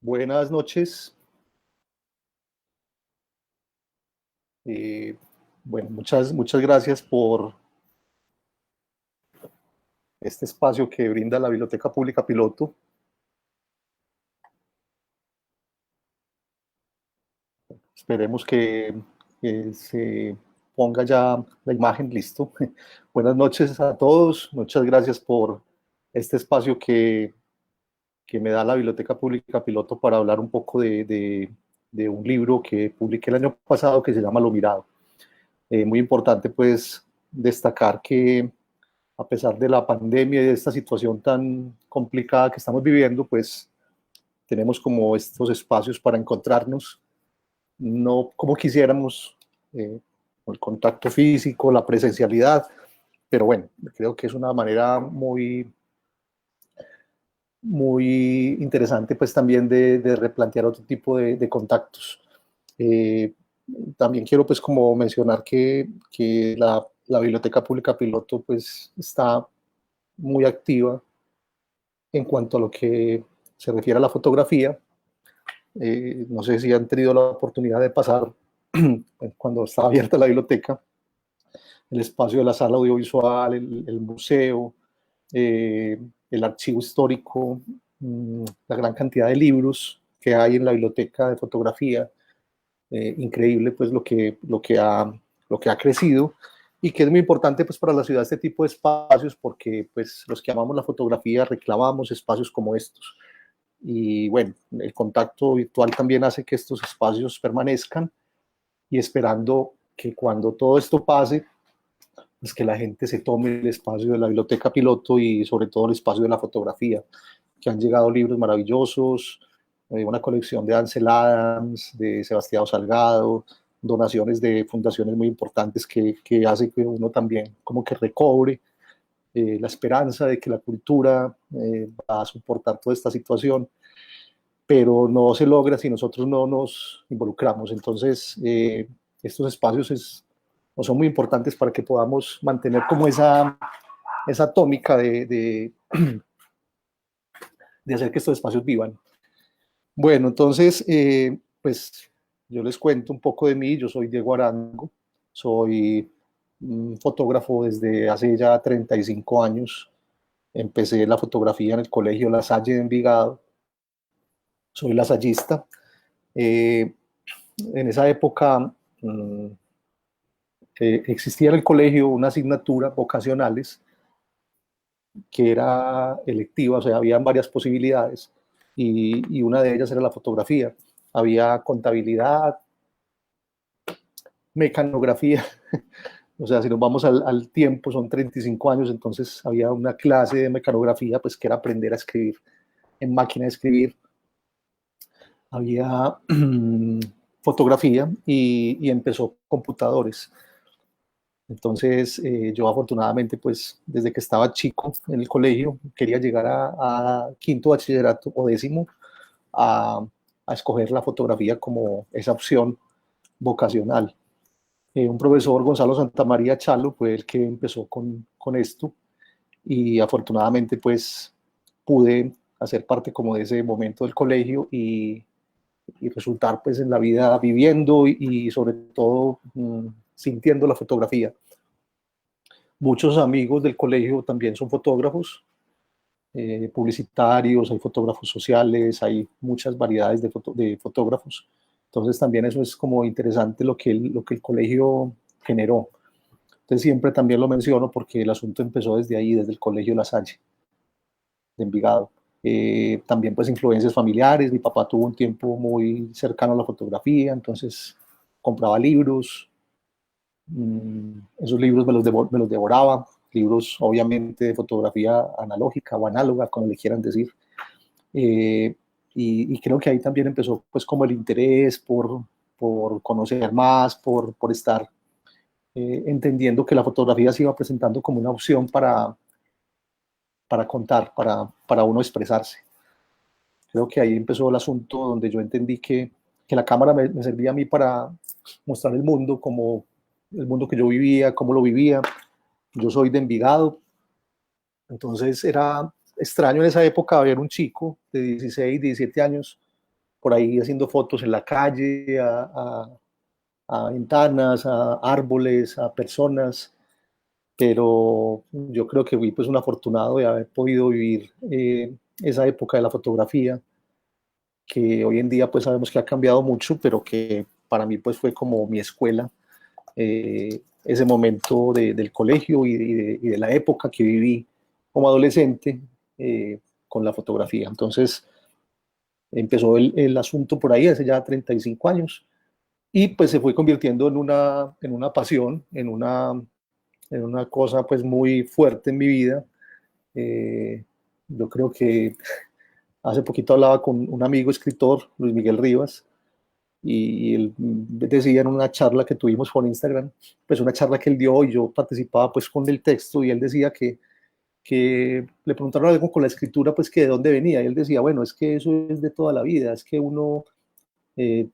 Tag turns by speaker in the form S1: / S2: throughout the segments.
S1: Buenas noches. Eh, bueno, muchas gracias por este espacio que brinda la Biblioteca Pública Piloto. Esperemos que se ponga ya la imagen listo. Buenas noches a todos. Muchas gracias por este espacio que me da la Biblioteca Pública Piloto para hablar un poco de un libro que publiqué el año pasado que se llama Lo Mirado. Muy importante pues destacar que a pesar de la pandemia y de esta situación tan complicada que estamos viviendo, pues tenemos como estos espacios para encontrarnos, no como quisiéramos, el contacto físico, la presencialidad, pero bueno, creo que es una manera muy interesante pues también de replantear otro tipo de contactos. Eh, También quiero pues como mencionar que la Biblioteca Pública Piloto pues está muy activa en cuanto a lo que se refiere a la fotografía. No sé si han tenido la oportunidad de pasar cuando estaba abierta la biblioteca, el espacio de la sala audiovisual, el museo, eh, el archivo histórico, la gran cantidad de libros que hay en la biblioteca de fotografía. Increíble pues lo que ha crecido y que es muy importante pues para la ciudad este tipo de espacios porque pues los que amamos la fotografía reclamamos espacios como estos. Y bueno, el contacto virtual también hace que estos espacios permanezcan y esperando que cuando todo esto pase, pues que la gente se tome el espacio de la biblioteca piloto y sobre todo el espacio de la fotografía, que han llegado libros maravillosos, una colección de Ansel Adams, de Sebastián Salgado, donaciones de fundaciones muy importantes que hace que uno también como que recobre la esperanza de que la cultura va a soportar toda esta situación, pero no se logra si nosotros no nos involucramos. Entonces, estos espacios no son muy importantes para que podamos mantener como esa tónica de hacer que estos espacios vivan. Bueno, entonces, pues yo les cuento un poco de mí. Yo soy Diego Arango, soy fotógrafo desde hace ya 35 años. Empecé la fotografía en el Colegio La Salle de Envigado, soy lasallista. Eh, en esa época existía en el colegio una asignatura vocacionales que era electiva, o sea, había varias posibilidades y una de ellas era la fotografía. Había contabilidad, mecanografía, o sea, si nos vamos al tiempo, son 35 años, entonces había una clase de mecanografía, pues que era aprender a escribir en máquina de escribir. Había fotografía y empezó computadores. Entonces, yo afortunadamente, pues desde que estaba chico en el colegio, quería llegar a quinto bachillerato o décimo a, a escoger la fotografía como esa opción vocacional. Un profesor, Gonzalo Santamaría Chalo, fue el que empezó con esto y afortunadamente pues pude hacer parte como de ese momento del colegio y resultar pues en la vida viviendo y sobre todo sintiendo la fotografía. Muchos amigos del colegio también son fotógrafos, publicitarios, hay fotógrafos sociales, hay muchas variedades de fotógrafos. Entonces también eso es como interesante lo que el colegio generó. Entonces siempre también lo menciono porque el asunto empezó desde ahí, desde el Colegio La Salle de Envigado. También pues influencias familiares, mi papá tuvo un tiempo muy cercano a la fotografía, entonces compraba libros, esos libros me los devoraba, libros obviamente de fotografía analógica o análoga, como le quieran decir. Eh, y creo que ahí también empezó pues como el interés por conocer más, por estar entendiendo que la fotografía se iba presentando como una opción para contar, para uno expresarse. Creo que ahí empezó el asunto donde yo entendí que la cámara me servía a mí para mostrar el mundo, como el mundo que yo vivía, cómo lo vivía. Yo soy de Envigado, entonces era extraño en esa época ver un chico de 16, 17 años por ahí haciendo fotos en la calle, a ventanas, a árboles, a personas, pero yo creo que fui pues un afortunado de haber podido vivir esa época de la fotografía, que hoy en día pues sabemos que ha cambiado mucho, pero que para mí pues fue como mi escuela, ese momento del colegio y de la época que viví como adolescente con la fotografía. Entonces empezó el asunto por ahí hace ya 35 años y pues se fue convirtiendo en una pasión, en una cosa pues muy fuerte en mi vida. Yo creo que hace poquito hablaba con un amigo escritor, Luis Miguel Rivas, y él decía en una charla que tuvimos por Instagram, pues una charla que él dio y yo participaba pues con el texto y él decía que le preguntaron algo con la escritura, pues que de dónde venía, y él decía, bueno, es que eso es de toda la vida, es que uno,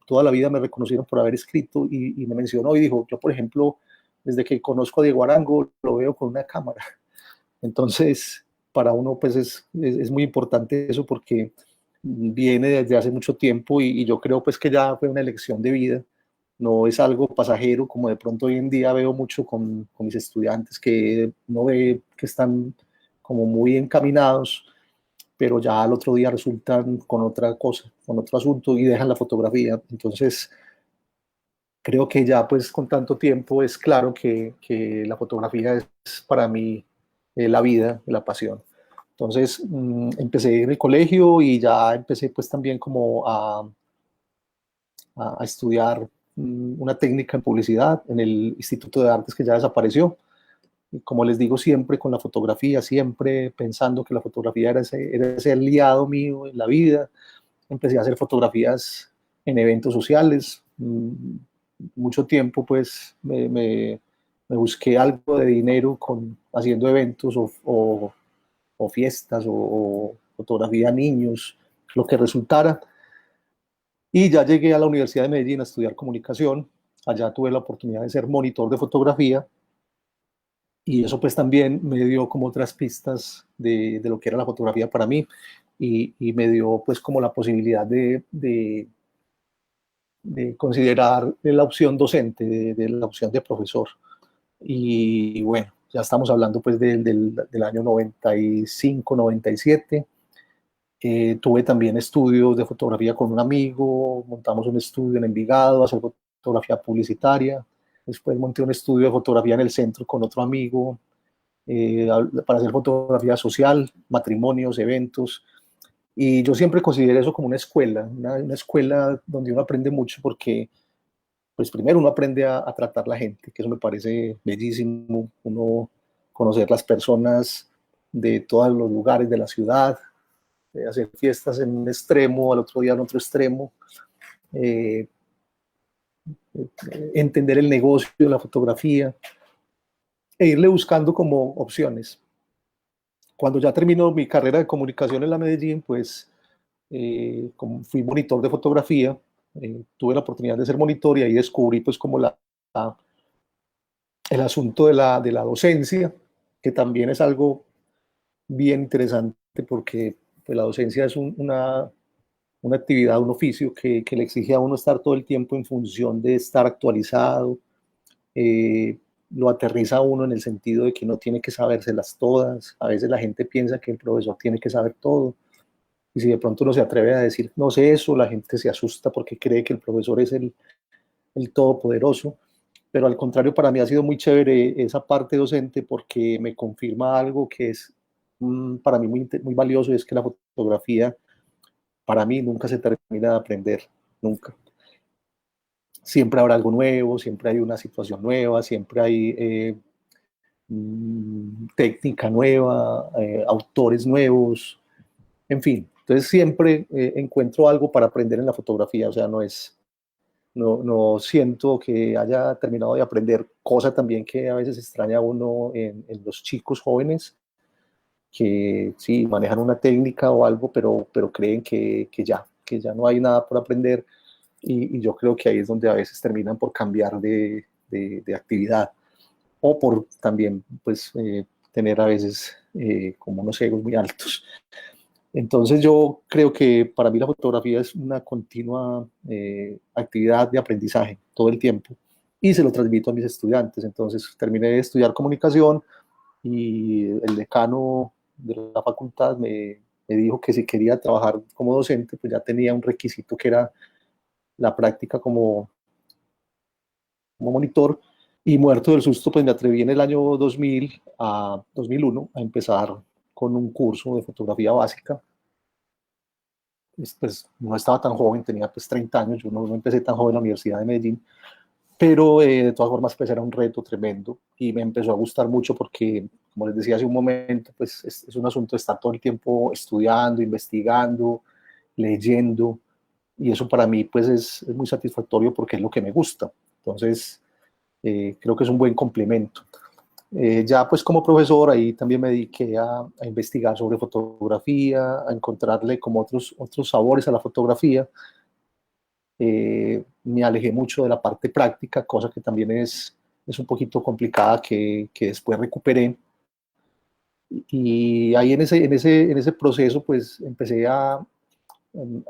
S1: toda la vida me reconocieron por haber escrito y me mencionó y dijo, yo por ejemplo, desde que conozco a Diego Arango, lo veo con una cámara. Entonces, para uno pues es muy importante eso porque viene desde hace mucho tiempo y yo creo pues que ya fue una elección de vida, no es algo pasajero como de pronto hoy en día veo mucho con mis estudiantes que uno ve que están como muy encaminados, pero ya al otro día resultan con otra cosa, con otro asunto y dejan la fotografía. Entonces, creo que ya pues con tanto tiempo es claro que la fotografía es para mí la vida, la pasión. Entonces empecé en el colegio y ya empecé pues también como a estudiar una técnica en publicidad en el Instituto de Artes que ya desapareció. Y como les digo, siempre con la fotografía, siempre pensando que la fotografía era ese aliado mío en la vida. Empecé a hacer fotografías en eventos sociales. Mucho tiempo pues me busqué algo de dinero haciendo eventos o fiestas o fotografía a niños, lo que resultara. Y ya llegué a la Universidad de Medellín a estudiar comunicación. Allá tuve la oportunidad de ser monitor de fotografía y eso pues también me dio como otras pistas de lo que era la fotografía para mí y me dio pues como la posibilidad de considerar la opción docente, de la opción de profesor. Y bueno, ya estamos hablando pues del año 95, 97. Tuve también estudios de fotografía con un amigo, montamos un estudio en Envigado, hacer fotografía publicitaria. Después monté un estudio de fotografía en el centro con otro amigo para hacer fotografía social, matrimonios, eventos. Y yo siempre consideré eso como una escuela donde uno aprende mucho porque, pues primero uno aprende a tratar la gente, que eso me parece bellísimo, uno conocer las personas de todos los lugares de la ciudad, hacer fiestas en un extremo, al otro día en otro extremo, eh, entender el negocio de la fotografía e irle buscando como opciones. Cuando ya terminó mi carrera de comunicación en la Medellín, pues como fui monitor de fotografía, tuve la oportunidad de ser monitor y ahí descubrí pues como el asunto de la docencia, que también es algo bien interesante porque pues, la docencia es una actividad, un oficio que le exige a uno estar todo el tiempo en función de estar actualizado, eh, lo aterriza a uno en el sentido de que no tiene que sabérselas todas. A veces la gente piensa que el profesor tiene que saber todo. Y si de pronto uno se atreve a decir, no sé eso, la gente se asusta porque cree que el profesor es el todopoderoso. Pero al contrario, para mí ha sido muy chévere esa parte docente porque me confirma algo que es para mí muy valioso y es que la fotografía para mí nunca se termina de aprender, nunca. Siempre habrá algo nuevo, siempre hay una situación nueva, siempre hay técnica nueva, autores nuevos, en fin. Entonces siempre encuentro algo para aprender en la fotografía, o sea, no siento que haya terminado de aprender, cosa también que a veces extraña a uno en los chicos jóvenes, que sí, manejan una técnica o algo, pero creen que ya no hay nada por aprender y yo creo que ahí es donde a veces terminan por cambiar de actividad o por también pues tener a veces como unos egos muy altos. Entonces yo creo que para mí la fotografía es una continua actividad de aprendizaje todo el tiempo y se lo transmito a mis estudiantes. Entonces terminé de estudiar comunicación y el decano de la facultad me dijo que si quería trabajar como docente, pues ya tenía un requisito que era la práctica como monitor, y muerto del susto, pues me atreví en el año 2000 a 2001 a empezar con un curso de fotografía básica. Pues no estaba tan joven, tenía pues 30 años, yo no empecé tan joven en la Universidad de Medellín, pero de todas formas pues era un reto tremendo y me empezó a gustar mucho porque, como les decía hace un momento, pues es un asunto de estar todo el tiempo estudiando, investigando, leyendo, y eso para mí pues es muy satisfactorio porque es lo que me gusta. Entonces, creo que es un buen complemento. Ya pues como profesor ahí también me dediqué a investigar sobre fotografía, a encontrarle como otros sabores a la fotografía. Me alejé mucho de la parte práctica, cosa que también es un poquito complicada que después recuperé. Y ahí en ese proceso pues empecé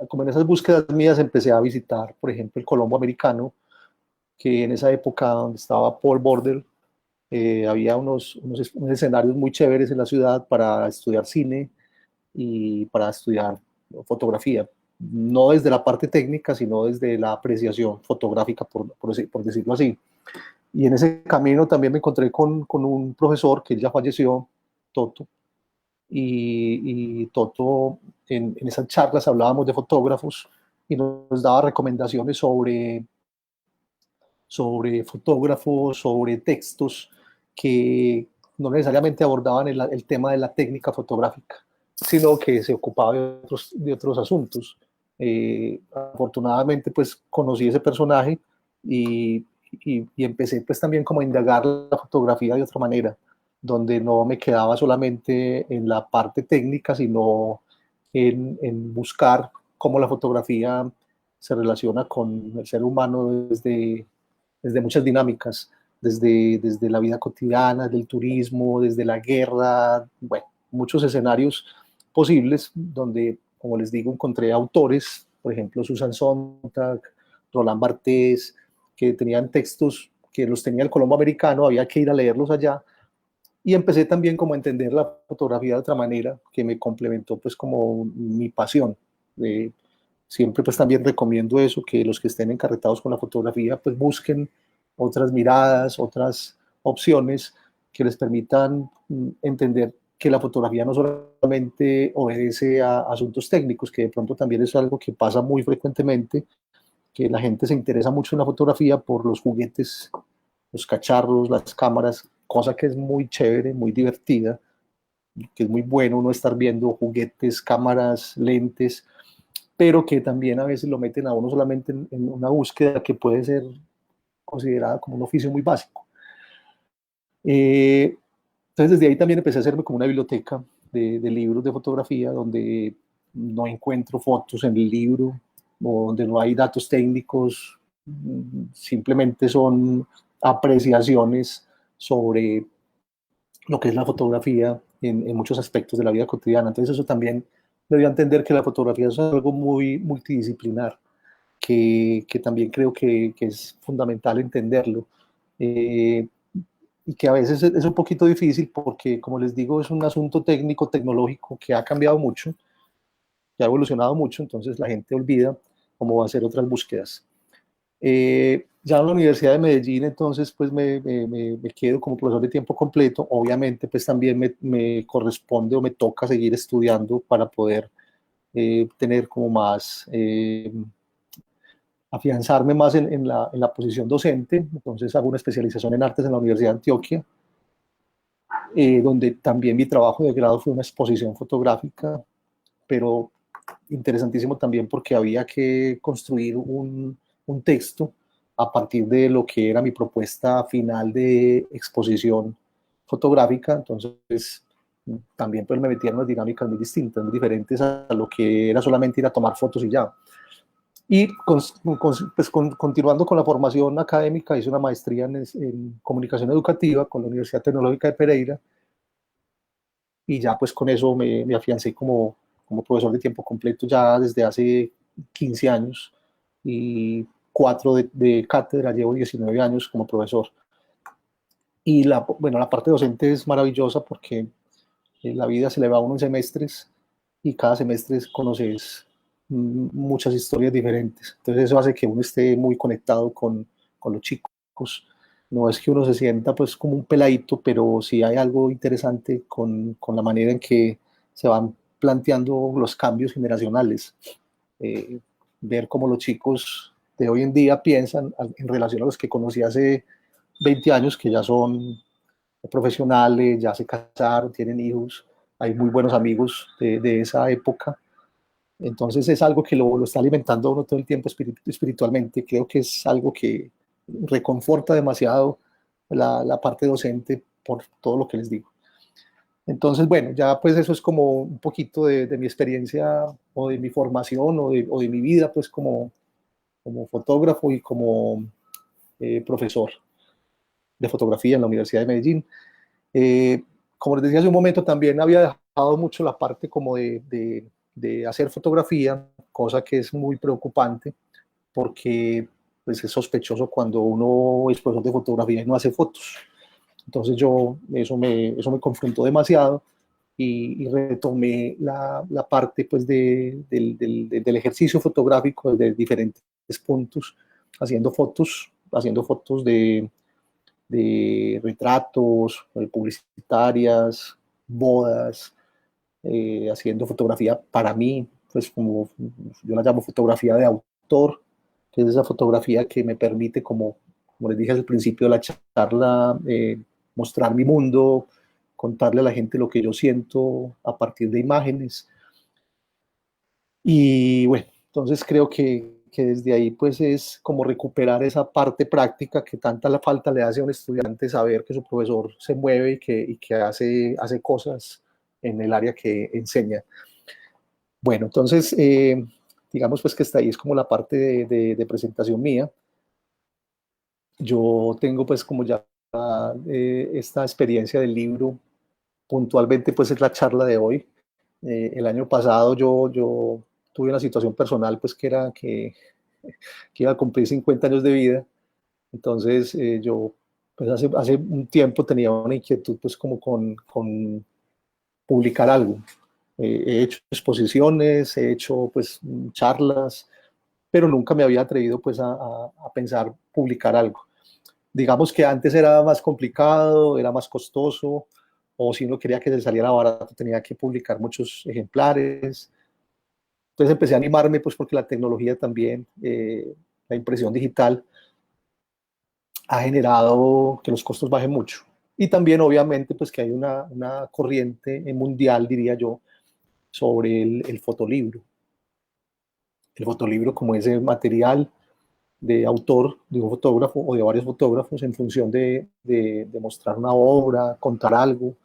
S1: como en esas búsquedas mías, empecé a visitar, por ejemplo, el Colombo Americano, que en esa época donde estaba Paul Bordel, había unos escenarios muy chéveres en la ciudad para estudiar cine y para estudiar fotografía. No desde la parte técnica, sino desde la apreciación fotográfica, por decirlo así. Y en ese camino también me encontré con un profesor que ya falleció, Toto, y Toto, en esas charlas hablábamos de fotógrafos y nos daba recomendaciones sobre fotógrafos, sobre textos que no necesariamente abordaban el tema de la técnica fotográfica, sino que se ocupaba de otros asuntos. Afortunadamente, pues conocí ese personaje y empecé pues también como a indagar la fotografía de otra manera, donde no me quedaba solamente en la parte técnica, sino en buscar cómo la fotografía se relaciona con el ser humano desde muchas dinámicas, desde la vida cotidiana, del turismo, desde la guerra, bueno, muchos escenarios posibles donde, como les digo, encontré autores, por ejemplo, Susan Sontag, Roland Barthes, que tenían textos que los tenía el Colombo Americano, había que ir a leerlos allá, y empecé también como a entender la fotografía de otra manera, que me complementó pues como mi pasión. Siempre pues también recomiendo eso, que los que estén encarretados con la fotografía pues busquen otras miradas, otras opciones que les permitan entender que la fotografía no solamente obedece a asuntos técnicos, que de pronto también es algo que pasa muy frecuentemente, que la gente se interesa mucho en la fotografía por los juguetes, los cacharros, las cámaras, cosa que es muy chévere, muy divertida, que es muy bueno uno estar viendo juguetes, cámaras, lentes, pero que también a veces lo meten a uno solamente en una búsqueda que puede ser considerada como un oficio muy básico. Entonces desde ahí también empecé a hacerme como una biblioteca de libros de fotografía donde no encuentro fotos en el libro o donde no hay datos técnicos, simplemente son apreciaciones sobre lo que es la fotografía en muchos aspectos de la vida cotidiana. Entonces eso también me dio a entender que la fotografía es algo muy multidisciplinar, que también creo que es fundamental entenderlo. Eh, y que a veces es un poquito difícil porque, como les digo, es un asunto técnico, tecnológico que ha cambiado mucho, que ha evolucionado mucho, entonces la gente olvida cómo va a hacer otras búsquedas. Ya en la Universidad de Medellín, entonces, pues me quedo como profesor de tiempo completo. Obviamente, pues también me corresponde o me toca seguir estudiando para poder tener como más, afianzarme más en la posición docente. Entonces hago una especialización en artes en la Universidad de Antioquia, donde también mi trabajo de grado fue una exposición fotográfica, pero interesantísimo también porque había que construir un texto a partir de lo que era mi propuesta final de exposición fotográfica. Entonces también pues me metí en unas dinámicas muy distintas, muy diferentes a lo que era solamente ir a tomar fotos y ya. Y pues continuando con la formación académica, hice una maestría en comunicación educativa con la Universidad Tecnológica de Pereira, y ya pues con eso me afiancé como como profesor de tiempo completo ya desde hace 15 años y 4 de cátedra, llevo 19 años como profesor. Y bueno, la parte docente es maravillosa porque la vida se le va a uno en semestres y cada semestre conoces muchas historias diferentes. Entonces eso hace que uno esté muy conectado con los chicos. No es que uno se sienta pues como un peladito, pero sí hay algo interesante con la manera en que se van planteando los cambios generacionales. Eh, Ver cómo los chicos de hoy en día piensan en relación a los que conocí hace 20 años, que ya son profesionales, ya se casaron, tienen hijos, hay muy buenos amigos de esa época. Entonces es algo que lo está alimentando uno todo el tiempo espiritualmente. Creo que es algo que reconforta demasiado la parte docente por todo lo que les digo. Entonces, bueno, ya pues eso es como un poquito de mi experiencia o de mi formación o de mi vida pues como fotógrafo y como profesor de fotografía en la Universidad de Medellín. Eh, Como les decía hace un momento, también había dejado mucho la parte como de hacer fotografía, cosa que es muy preocupante porque pues, es sospechoso cuando uno es profesor de fotografía y no hace fotos. Entonces eso me confrontó demasiado y retomé la parte pues, del ejercicio fotográfico desde diferentes puntos, haciendo fotos de retratos, publicitarias, bodas, haciendo fotografía para mí, pues como yo la llamo fotografía de autor, que es esa fotografía que me permite, como les dije al principio de la charla, mostrar mi mundo, contarle a la gente lo que yo siento a partir de imágenes. Y bueno, entonces creo que desde ahí pues es como recuperar esa parte práctica que tanta la falta le hace a un estudiante saber que su profesor se mueve y que hace cosas en el área que enseña. Bueno, entonces digamos pues que está ahí es como la parte de presentación mía. Yo tengo pues como ya esta experiencia del libro, puntualmente pues es la charla de hoy. El año pasado yo tuve una situación personal pues que era que iba a cumplir 50 años de vida. Entonces yo pues hace un tiempo tenía una inquietud pues como con publicar algo. He hecho exposiciones, he hecho pues charlas, pero nunca me había atrevido pues a pensar publicar algo. Digamos que antes era más complicado, era más costoso, o si uno quería que se saliera barato tenía que publicar muchos ejemplares. Entonces empecé a animarme pues porque la tecnología también, la impresión digital, ha generado que los costos bajen mucho. Y también obviamente pues que hay una corriente mundial, diría yo, sobre el fotolibro. El fotolibro como ese material de autor, de un fotógrafo o de varios fotógrafos en función de mostrar una obra, contar algo,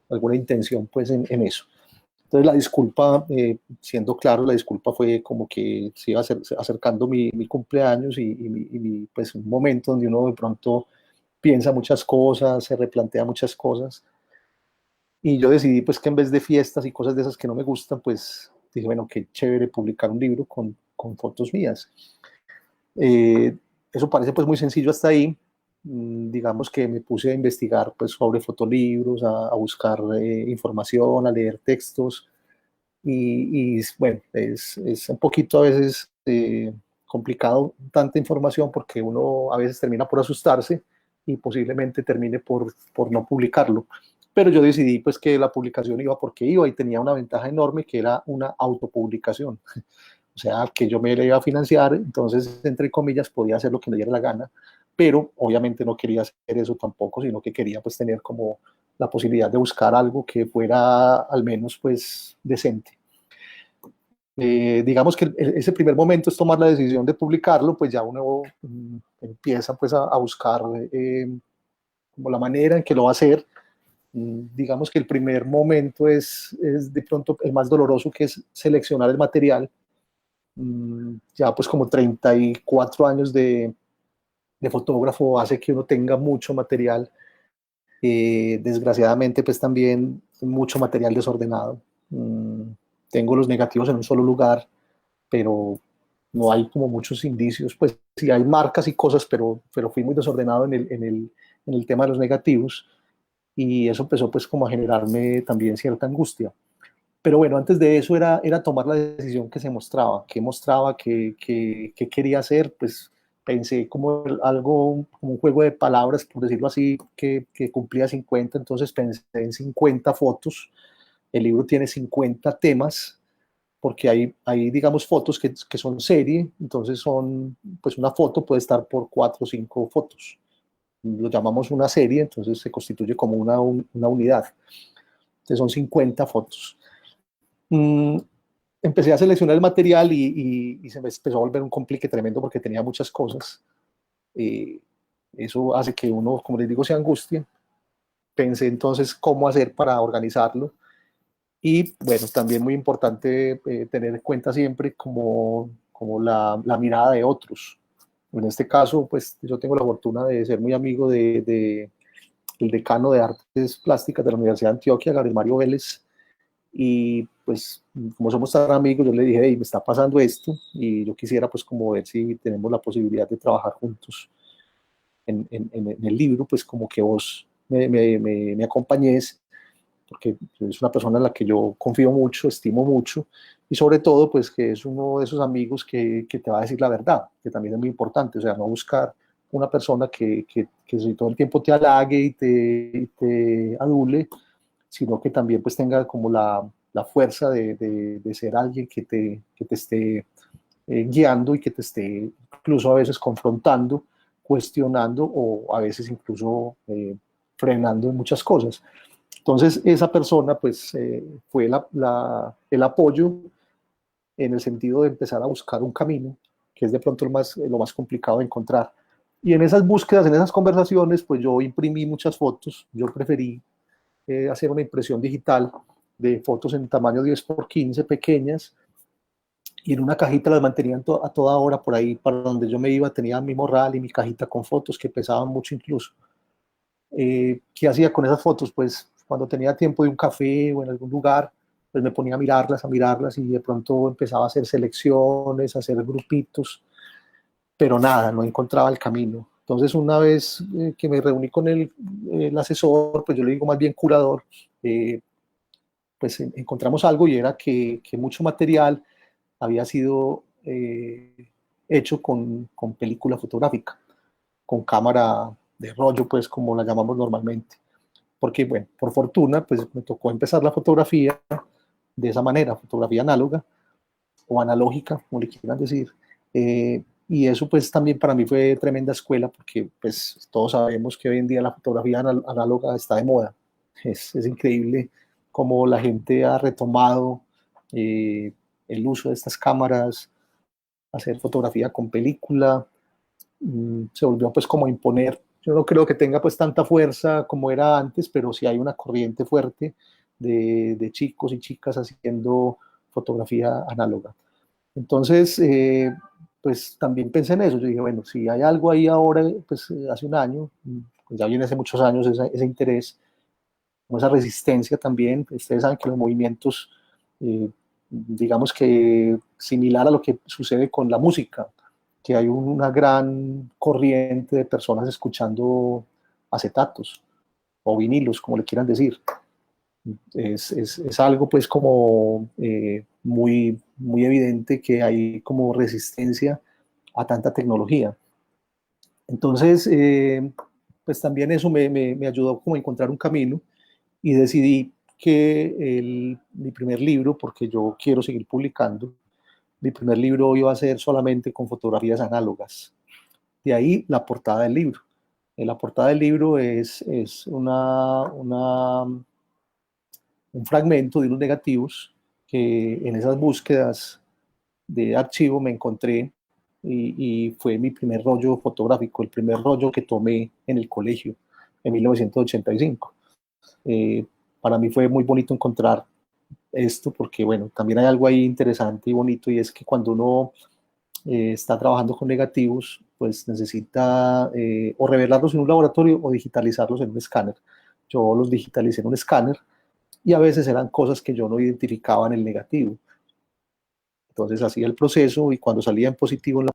S1: alguna intención pues en eso. Entonces la disculpa, siendo claro, la disculpa fue como que se iba acercando mi cumpleaños y pues un momento donde uno de pronto piensa muchas cosas, se replantea muchas cosas. Y yo decidí pues que en vez de fiestas y cosas de esas que no me gustan, pues dije, bueno, qué chévere publicar un libro con fotos mías. Eh, Eso parece pues muy sencillo hasta ahí. Digamos que me puse a investigar pues sobre fotolibros, a buscar información, a leer textos y bueno, es un poquito a veces complicado tanta información porque uno a veces termina por asustarse y posiblemente termine por no publicarlo. Pero yo decidí pues que la publicación iba porque iba y tenía una ventaja enorme que era una autopublicación. O sea, que yo me la iba a financiar, entonces, entre comillas, podía hacer lo que me diera la gana, pero obviamente no quería hacer eso tampoco, sino que quería pues tener como la posibilidad de buscar algo que fuera al menos pues decente. Digamos que ese primer momento es tomar la decisión de publicarlo, pues ya uno empieza pues a buscar como la manera en que lo va a hacer. Digamos que el primer momento es de pronto el más doloroso, que es seleccionar el material. Ya pues como 34 años de fotógrafo hace que uno tenga mucho material. Desgraciadamente pues también mucho material desordenado. tengo los negativos en un solo lugar, pero no hay como muchos indicios, pues sí hay marcas y cosas, pero fui muy desordenado en el tema de los negativos, y eso empezó pues como a generarme también cierta angustia. Pero bueno, antes de eso era tomar la decisión que se mostraba, que mostraba, que quería hacer, pues pensé como algo, como un juego de palabras, por decirlo así, que cumplía 50, entonces pensé en 50 fotos. El libro tiene 50 temas, porque hay digamos, fotos que son serie, entonces son, pues una foto puede estar por 4 o 5 fotos. Lo llamamos una serie, entonces se constituye como una unidad. Entonces son 50 fotos. Mm, Empecé a seleccionar el material y se me empezó a volver un complique tremendo porque tenía muchas cosas. Eh, Eso hace que uno, como les digo, se angustie. Pensé entonces cómo hacer para organizarlo. Y bueno, también muy importante tener en cuenta siempre como la mirada de otros. En este caso, pues yo tengo la fortuna de ser muy amigo el decano de Artes Plásticas de la Universidad de Antioquia, Gabriel Mario Vélez, y pues como somos tan amigos, yo le dije, hey, me está pasando esto y yo quisiera pues como ver si tenemos la posibilidad de trabajar juntos en el libro, pues como que vos me acompañes, porque es una persona en la que yo confío mucho, estimo mucho, y sobre todo pues que es uno de esos amigos que te va a decir la verdad, que también es muy importante, o sea, no buscar una persona que si todo el tiempo te halague y te adule, sino que también pues tenga como la fuerza de ser alguien que te esté guiando y que te esté incluso a veces confrontando, cuestionando o a veces incluso frenando en muchas cosas. Entonces esa persona pues fue el apoyo en el sentido de empezar a buscar un camino, que es de pronto lo más complicado de encontrar. Y en esas búsquedas, en esas conversaciones, pues yo imprimí muchas fotos, yo preferí hacer una impresión digital de fotos en tamaño 10 por 15 pequeñas, y en una cajita las mantenía a toda hora por ahí, para donde yo me iba, tenía mi morral y mi cajita con fotos que pesaban mucho incluso. ¿Qué hacía con esas fotos? Pues cuando tenía tiempo de un café o en algún lugar, pues me ponía a mirarlas y de pronto empezaba a hacer selecciones, a hacer grupitos, pero nada, no encontraba el camino. Entonces una vez que me reuní con el asesor, pues yo le digo más bien curador, pues encontramos algo, y era que mucho material había sido hecho con película fotográfica, con cámara de rollo, pues como la llamamos normalmente. Porque, bueno, por fortuna, pues me tocó empezar la fotografía de esa manera, fotografía análoga o analógica, como le quieran decir. Y eso pues también para mí fue tremenda escuela, porque pues todos sabemos que hoy en día la fotografía análoga está de moda. Es increíble cómo la gente ha retomado eh, el uso de estas cámaras, hacer fotografía con película. Se volvió pues como a imponer. Yo no creo que tenga pues tanta fuerza como era antes, pero sí hay una corriente fuerte de chicos y chicas haciendo fotografía análoga. Entonces, pues también pensé en eso. Yo dije, bueno, si hay algo ahí ahora, pues hace un año, pues ya viene hace muchos años ese interés, como esa resistencia también. Ustedes saben que los movimientos, digamos que similar a lo que sucede con la música, que hay una gran corriente de personas escuchando acetatos o vinilos, como le quieran decir. Es algo pues como muy evidente que hay como resistencia a tanta tecnología. Entonces, pues también eso me ayudó como a encontrar un camino, y decidí que mi primer libro, porque yo quiero seguir publicando, mi primer libro iba a ser solamente con fotografías análogas. De ahí la portada del libro. La portada del libro es un fragmento de unos negativos que en esas búsquedas de archivo me encontré, y fue mi primer rollo fotográfico, el primer rollo que tomé en el colegio en 1985. Para mí fue muy bonito encontrar esto, porque bueno, también hay algo ahí interesante y bonito, y es que cuando uno está trabajando con negativos, pues necesita o revelarlos en un laboratorio o digitalizarlos en un escáner. Yo los digitalicé en un escáner, y a veces eran cosas que yo no identificaba en el negativo. Entonces hacía el proceso y cuando salía en positivo en la...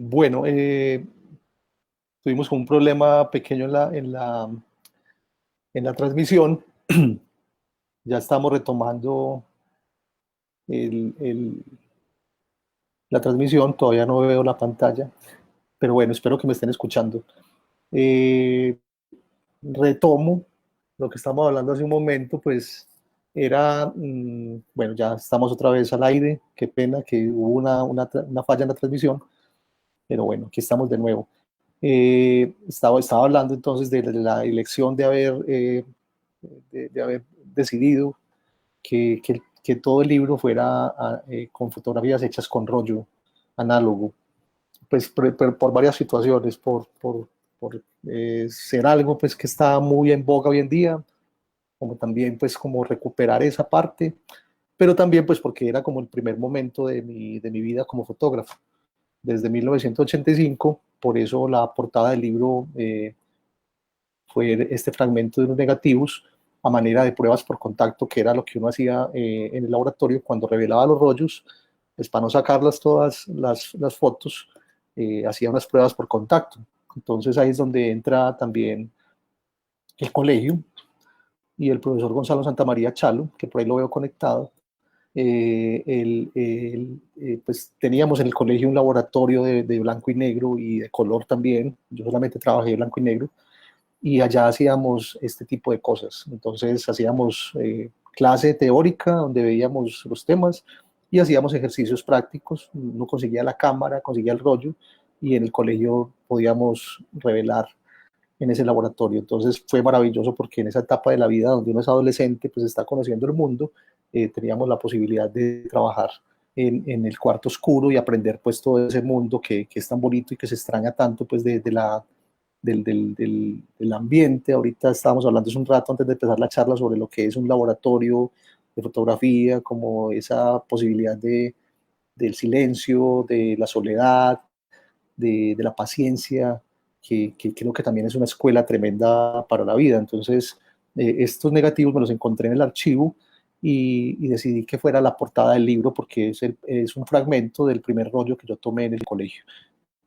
S1: Bueno, tuvimos un problema pequeño en la transmisión. Ya estamos retomando el, el, la transmisión, todavía no veo la pantalla, pero bueno, espero que me estén escuchando. Eh, Retomo lo que estamos hablando hace un momento, pues era, bueno, ya estamos otra vez al aire, qué pena que hubo una falla en la transmisión, pero bueno, aquí estamos de nuevo. Estaba hablando entonces de la elección de haber decidido que todo el libro fuera con fotografías hechas con rollo análogo, pues por varias situaciones, por ser algo pues que está muy en boga hoy en día, como también pues como recuperar esa parte, pero también pues porque era como el primer momento de mi vida como fotógrafo, desde 1985, por eso la portada del libro fue este fragmento de unos negativos a manera de pruebas por contacto, que era lo que uno hacía en el laboratorio cuando revelaba los rollos, pues para no sacarlas todas las fotos, hacía unas pruebas por contacto. Entonces ahí es donde entra también el colegio y el profesor Gonzalo Santamaría Chalo, que por ahí lo veo conectado. Pues teníamos en el colegio un laboratorio de blanco y negro y de color también. Yo solamente trabajé de blanco y negro y allá hacíamos este tipo de cosas. Entonces hacíamos clase teórica donde veíamos los temas y hacíamos ejercicios prácticos. Uno conseguía la cámara, conseguía el rollo y en el colegio podíamos revelar en ese laboratorio. Entonces fue maravilloso porque en esa etapa de la vida donde uno es adolescente, pues está conociendo el mundo, teníamos la posibilidad de trabajar en el cuarto oscuro y aprender pues todo ese mundo que es tan bonito y que se extraña tanto pues del ambiente. Ahorita estábamos hablando hace un rato antes de empezar la charla sobre lo que es un laboratorio de fotografía, como esa posibilidad del silencio, de la soledad, de la paciencia, que creo que también es una escuela tremenda para la vida. Entonces, estos negativos me los encontré en el archivo y decidí que fuera la portada del libro porque es un fragmento del primer rollo que yo tomé en el colegio.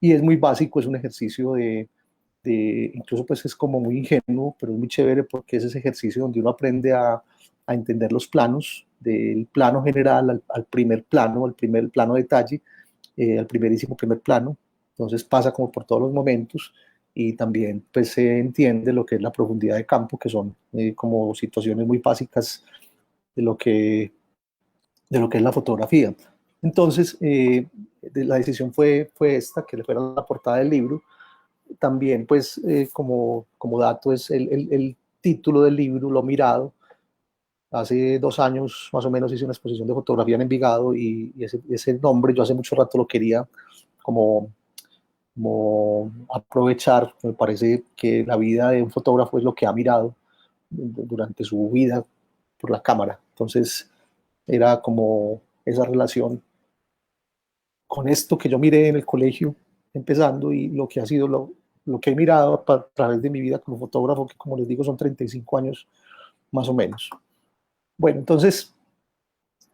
S1: Y es muy básico, es un ejercicio incluso pues es como muy ingenuo, pero es muy chévere porque es ese ejercicio donde uno aprende a entender los planos, del plano general al primer plano, al primer plano detalle, al primerísimo primer plano. Entonces pasa como por todos los momentos y también pues se entiende lo que es la profundidad de campo, que son como situaciones muy básicas de lo que, de lo que es la fotografía. Entonces, la decisión fue esta, que le fuera la portada del libro. También, pues, como dato, es el título del libro, Lo Mirado. Hace 2 años, más o menos, hice una exposición de fotografía en Envigado y ese nombre yo hace mucho rato lo quería como como aprovechar. Me parece que la vida de un fotógrafo es lo que ha mirado durante su vida por la cámara. Entonces era como esa relación con esto que yo miré en el colegio empezando y lo que ha sido lo que he mirado a través de mi vida como fotógrafo, que como les digo son 35 años más o menos. Bueno, entonces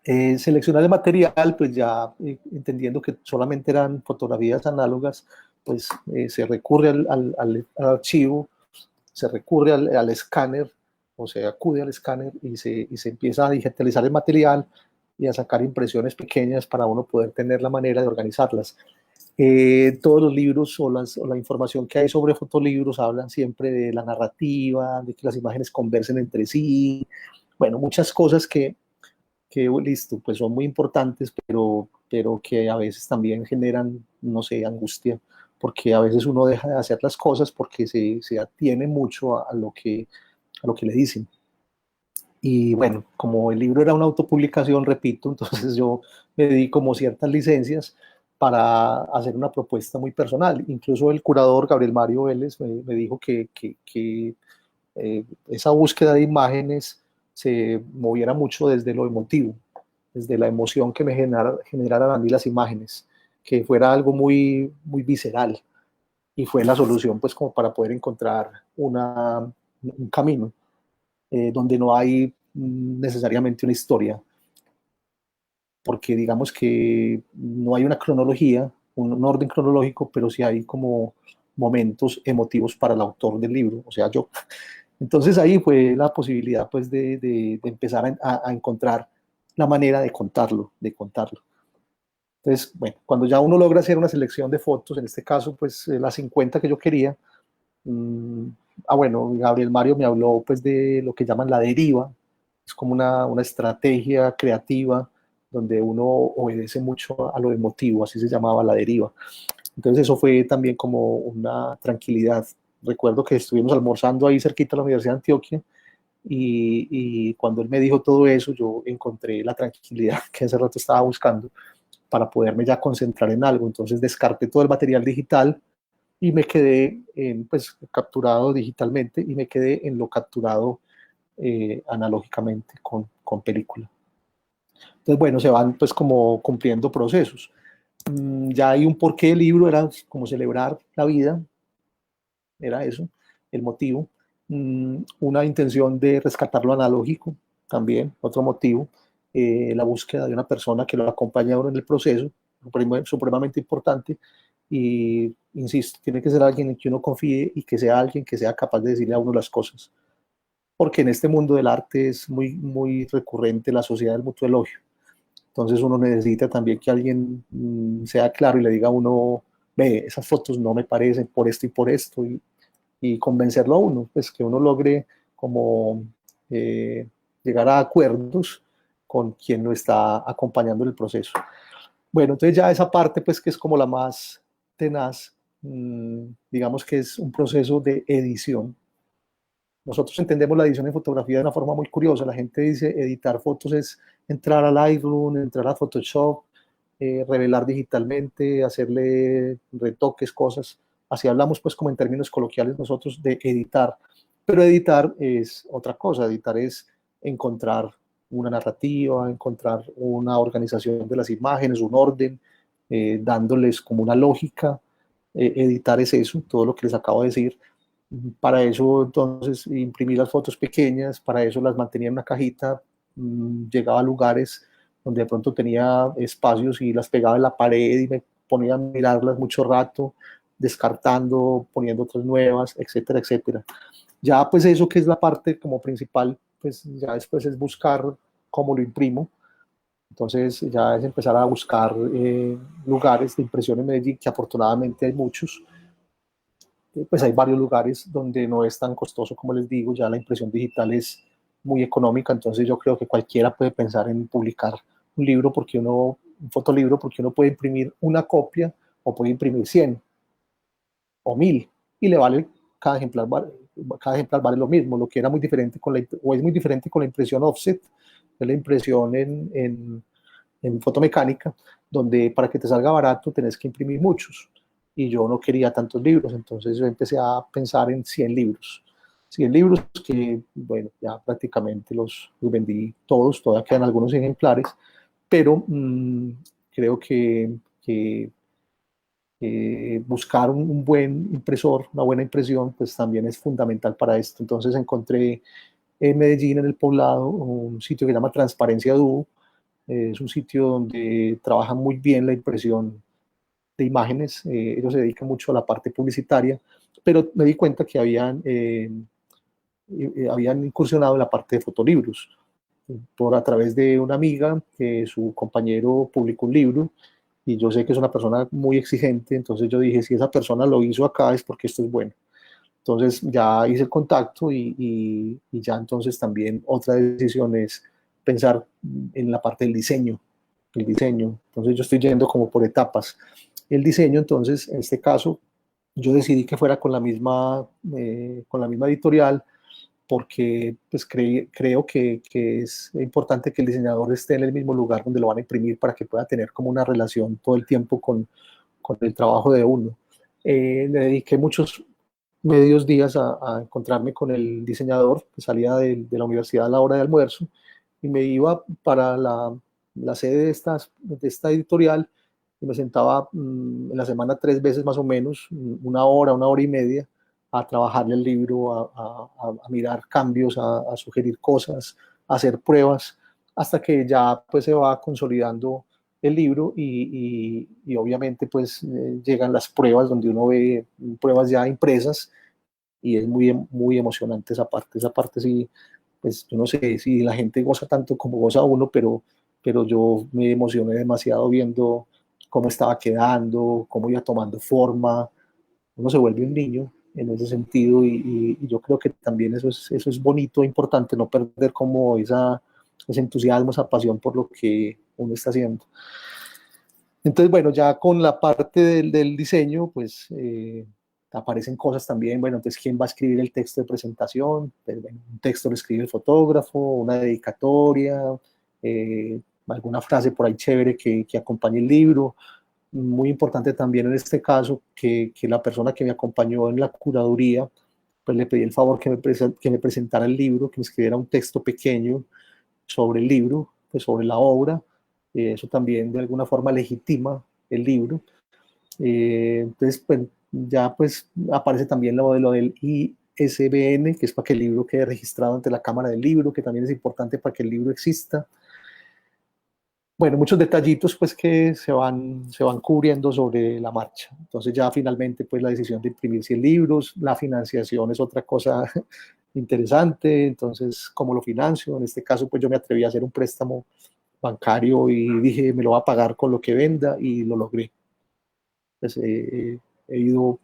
S1: seleccionar el material, pues ya entendiendo que solamente eran fotografías análogas, pues se recurre al archivo, se recurre al escáner, o se acude al escáner y se empieza a digitalizar el material y a sacar impresiones pequeñas para uno poder tener la manera de organizarlas. Todos los libros o la información que hay sobre fotolibros hablan siempre de la narrativa, de que las imágenes conversen entre sí, bueno, muchas cosas que listo, pues son muy importantes, pero que a veces también generan, no sé, angustia, porque a veces uno deja de hacer las cosas porque se atiene mucho a lo que le dicen. Y bueno, como el libro era una autopublicación, repito, entonces yo me di como ciertas licencias para hacer una propuesta muy personal. Incluso el curador Gabriel Mario Vélez me dijo que esa búsqueda de imágenes se moviera mucho desde lo emotivo, desde la emoción que me generaran a mí las imágenes, que fuera algo muy, muy visceral. Y fue la solución, pues, como para poder encontrar un camino donde no hay necesariamente una historia, porque digamos que no hay una cronología, un orden cronológico, pero sí hay como momentos emotivos para el autor del libro, o sea, yo. Entonces ahí fue la posibilidad pues de empezar a encontrar la manera de contarlo, de contarlo. Entonces, bueno, cuando ya uno logra hacer una selección de fotos, en este caso pues las 50 que yo quería, mmm, bueno, Gabriel Mario me habló pues de lo que llaman la deriva, es como una estrategia creativa donde uno obedece mucho a lo emotivo, así se llamaba la deriva. Entonces eso fue también como una tranquilidad. Recuerdo que estuvimos almorzando ahí cerquita de la Universidad de Antioquia y cuando él me dijo todo eso, yo encontré la tranquilidad que hace rato estaba buscando para poderme ya concentrar en algo. Entonces descarté todo el material digital y me quedé pues capturado digitalmente y me quedé en lo capturado analógicamente con película. Entonces, bueno, se van pues como cumpliendo procesos. Ya hay un porqué del libro, era como celebrar la vida, era eso, el motivo. Una intención de rescatar lo analógico, también, otro motivo. La búsqueda de una persona que lo acompañe a uno en el proceso, supremamente importante. Y, insisto, tiene que ser alguien en quien uno confíe y que sea alguien que sea capaz de decirle a uno las cosas. Porque en este mundo del arte es muy, muy recurrente la sociedad del mutuo elogio. Entonces uno necesita también que alguien sea claro y le diga a uno, ve, esas fotos no me parecen por esto, y convencerlo a uno, pues que uno logre como eh, llegar a acuerdos con quien lo está acompañando en el proceso. Bueno, entonces ya esa parte, pues que es como la más tenaz, digamos que es un proceso de edición. Nosotros entendemos la edición en fotografía de una forma muy curiosa. La gente dice editar fotos es entrar a Lightroom, entrar a Photoshop, revelar digitalmente, hacerle retoques, cosas. Así hablamos pues como en términos coloquiales nosotros de editar. Pero editar es otra cosa. Editar es encontrar una narrativa, encontrar una organización de las imágenes, un orden, dándoles como una lógica. Editar es eso, todo lo que les acabo de decir. Para eso, entonces, imprimí las fotos pequeñas, para eso las mantenía en una cajita, llegaba a lugares donde de pronto tenía espacios y las pegaba en la pared y me ponía a mirarlas mucho rato, descartando, poniendo otras nuevas, etcétera, etcétera. Ya pues eso que es la parte como principal, pues ya después es buscar cómo lo imprimo. Entonces ya es empezar a buscar lugares de impresión en Medellín, que afortunadamente hay muchos. Pues hay varios lugares donde no es tan costoso como les digo, ya la impresión digital es muy económica, entonces yo creo que cualquiera puede pensar en publicar un libro porque uno, un fotolibro, porque uno puede imprimir una copia o puede imprimir 100 o 1000 y le vale cada ejemplar vale lo mismo, lo que era muy diferente o es muy diferente con la impresión offset, es la impresión en fotomecánica, donde para que te salga barato tenés que imprimir muchos y yo no quería tantos libros, entonces yo empecé a pensar en 100 libros. 100 libros que, bueno, ya prácticamente los vendí todos, todavía quedan algunos ejemplares, pero creo que buscar un buen impresor, una buena impresión, pues también es fundamental para esto. Entonces encontré en Medellín, en el Poblado, un sitio que se llama Transparencia Duo. Es un sitio donde trabajan muy bien la impresión de imágenes. Ellos se dedican mucho a la parte publicitaria, pero me di cuenta que habían incursionado en la parte de fotolibros por a través de una amiga que su compañero publicó un libro y yo sé que es una persona muy exigente, entonces yo dije, si esa persona lo hizo acá es porque esto es bueno. Entonces ya hice el contacto y ya entonces también otra decisión es pensar en la parte del diseño, el diseño. Entonces yo estoy yendo como por etapas. El diseño, entonces, en este caso, yo decidí que fuera con la misma editorial porque pues creo que es importante que el diseñador esté en el mismo lugar donde lo van a imprimir para que pueda tener como una relación todo el tiempo con el trabajo de uno. Le dediqué muchos medios días a encontrarme con el diseñador que salía de la universidad a la hora de almuerzo y me iba para la sede de esta editorial y me sentaba en la semana 3 veces más o menos, una hora y media, a trabajarle el libro, a mirar cambios, a sugerir cosas, a hacer pruebas, hasta que ya pues se va consolidando el libro y obviamente pues llegan las pruebas donde uno ve pruebas ya impresas y es muy emocionante esa parte sí, pues yo no sé si la gente goza tanto como goza uno, pero yo me emocioné demasiado viendo cómo estaba quedando, cómo iba tomando forma, uno se vuelve un niño en ese sentido y yo creo que también eso es bonito e importante, no perder como ese entusiasmo, esa pasión por lo que uno está haciendo. Entonces, bueno, ya con la parte del diseño, pues aparecen cosas también, bueno, entonces, ¿quién va a escribir el texto de presentación? Pues, bueno, un texto lo escribe el fotógrafo, una dedicatoria, alguna frase por ahí chévere que acompañe el libro. Muy importante también en este caso que la persona que me acompañó en la curaduría, pues le pedí el favor que me presentara el libro, que me escribiera un texto pequeño sobre el libro, pues sobre la obra. Eso también de alguna forma legitima el libro. Entonces, pues ya pues aparece también lo del ISBN, que es para que el libro quede registrado ante la Cámara del Libro, que también es importante para que el libro exista. Bueno, muchos detallitos pues que se van cubriendo sobre la marcha. Entonces ya finalmente pues la decisión de imprimir 100 libros, la financiación es otra cosa interesante, entonces cómo lo financio, en este caso pues yo me atreví a hacer un préstamo bancario y dije me lo va a pagar con lo que venda y lo logré. Pues, he ido,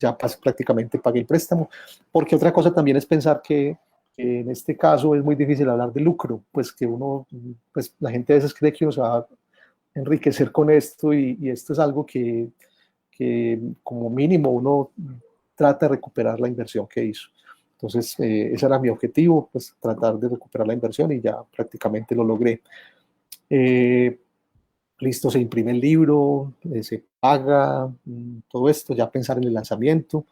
S1: ya prácticamente pagué el préstamo, porque otra cosa también es pensar que en este caso es muy difícil hablar de lucro, pues que uno, pues la gente a veces cree que uno se va a enriquecer con esto y esto es algo que como mínimo uno trata de recuperar la inversión que hizo. Entonces, ese era mi objetivo, pues tratar de recuperar la inversión y ya prácticamente lo logré. Eh, Listo, se imprime el libro, se paga, todo esto, ya pensar en el lanzamiento.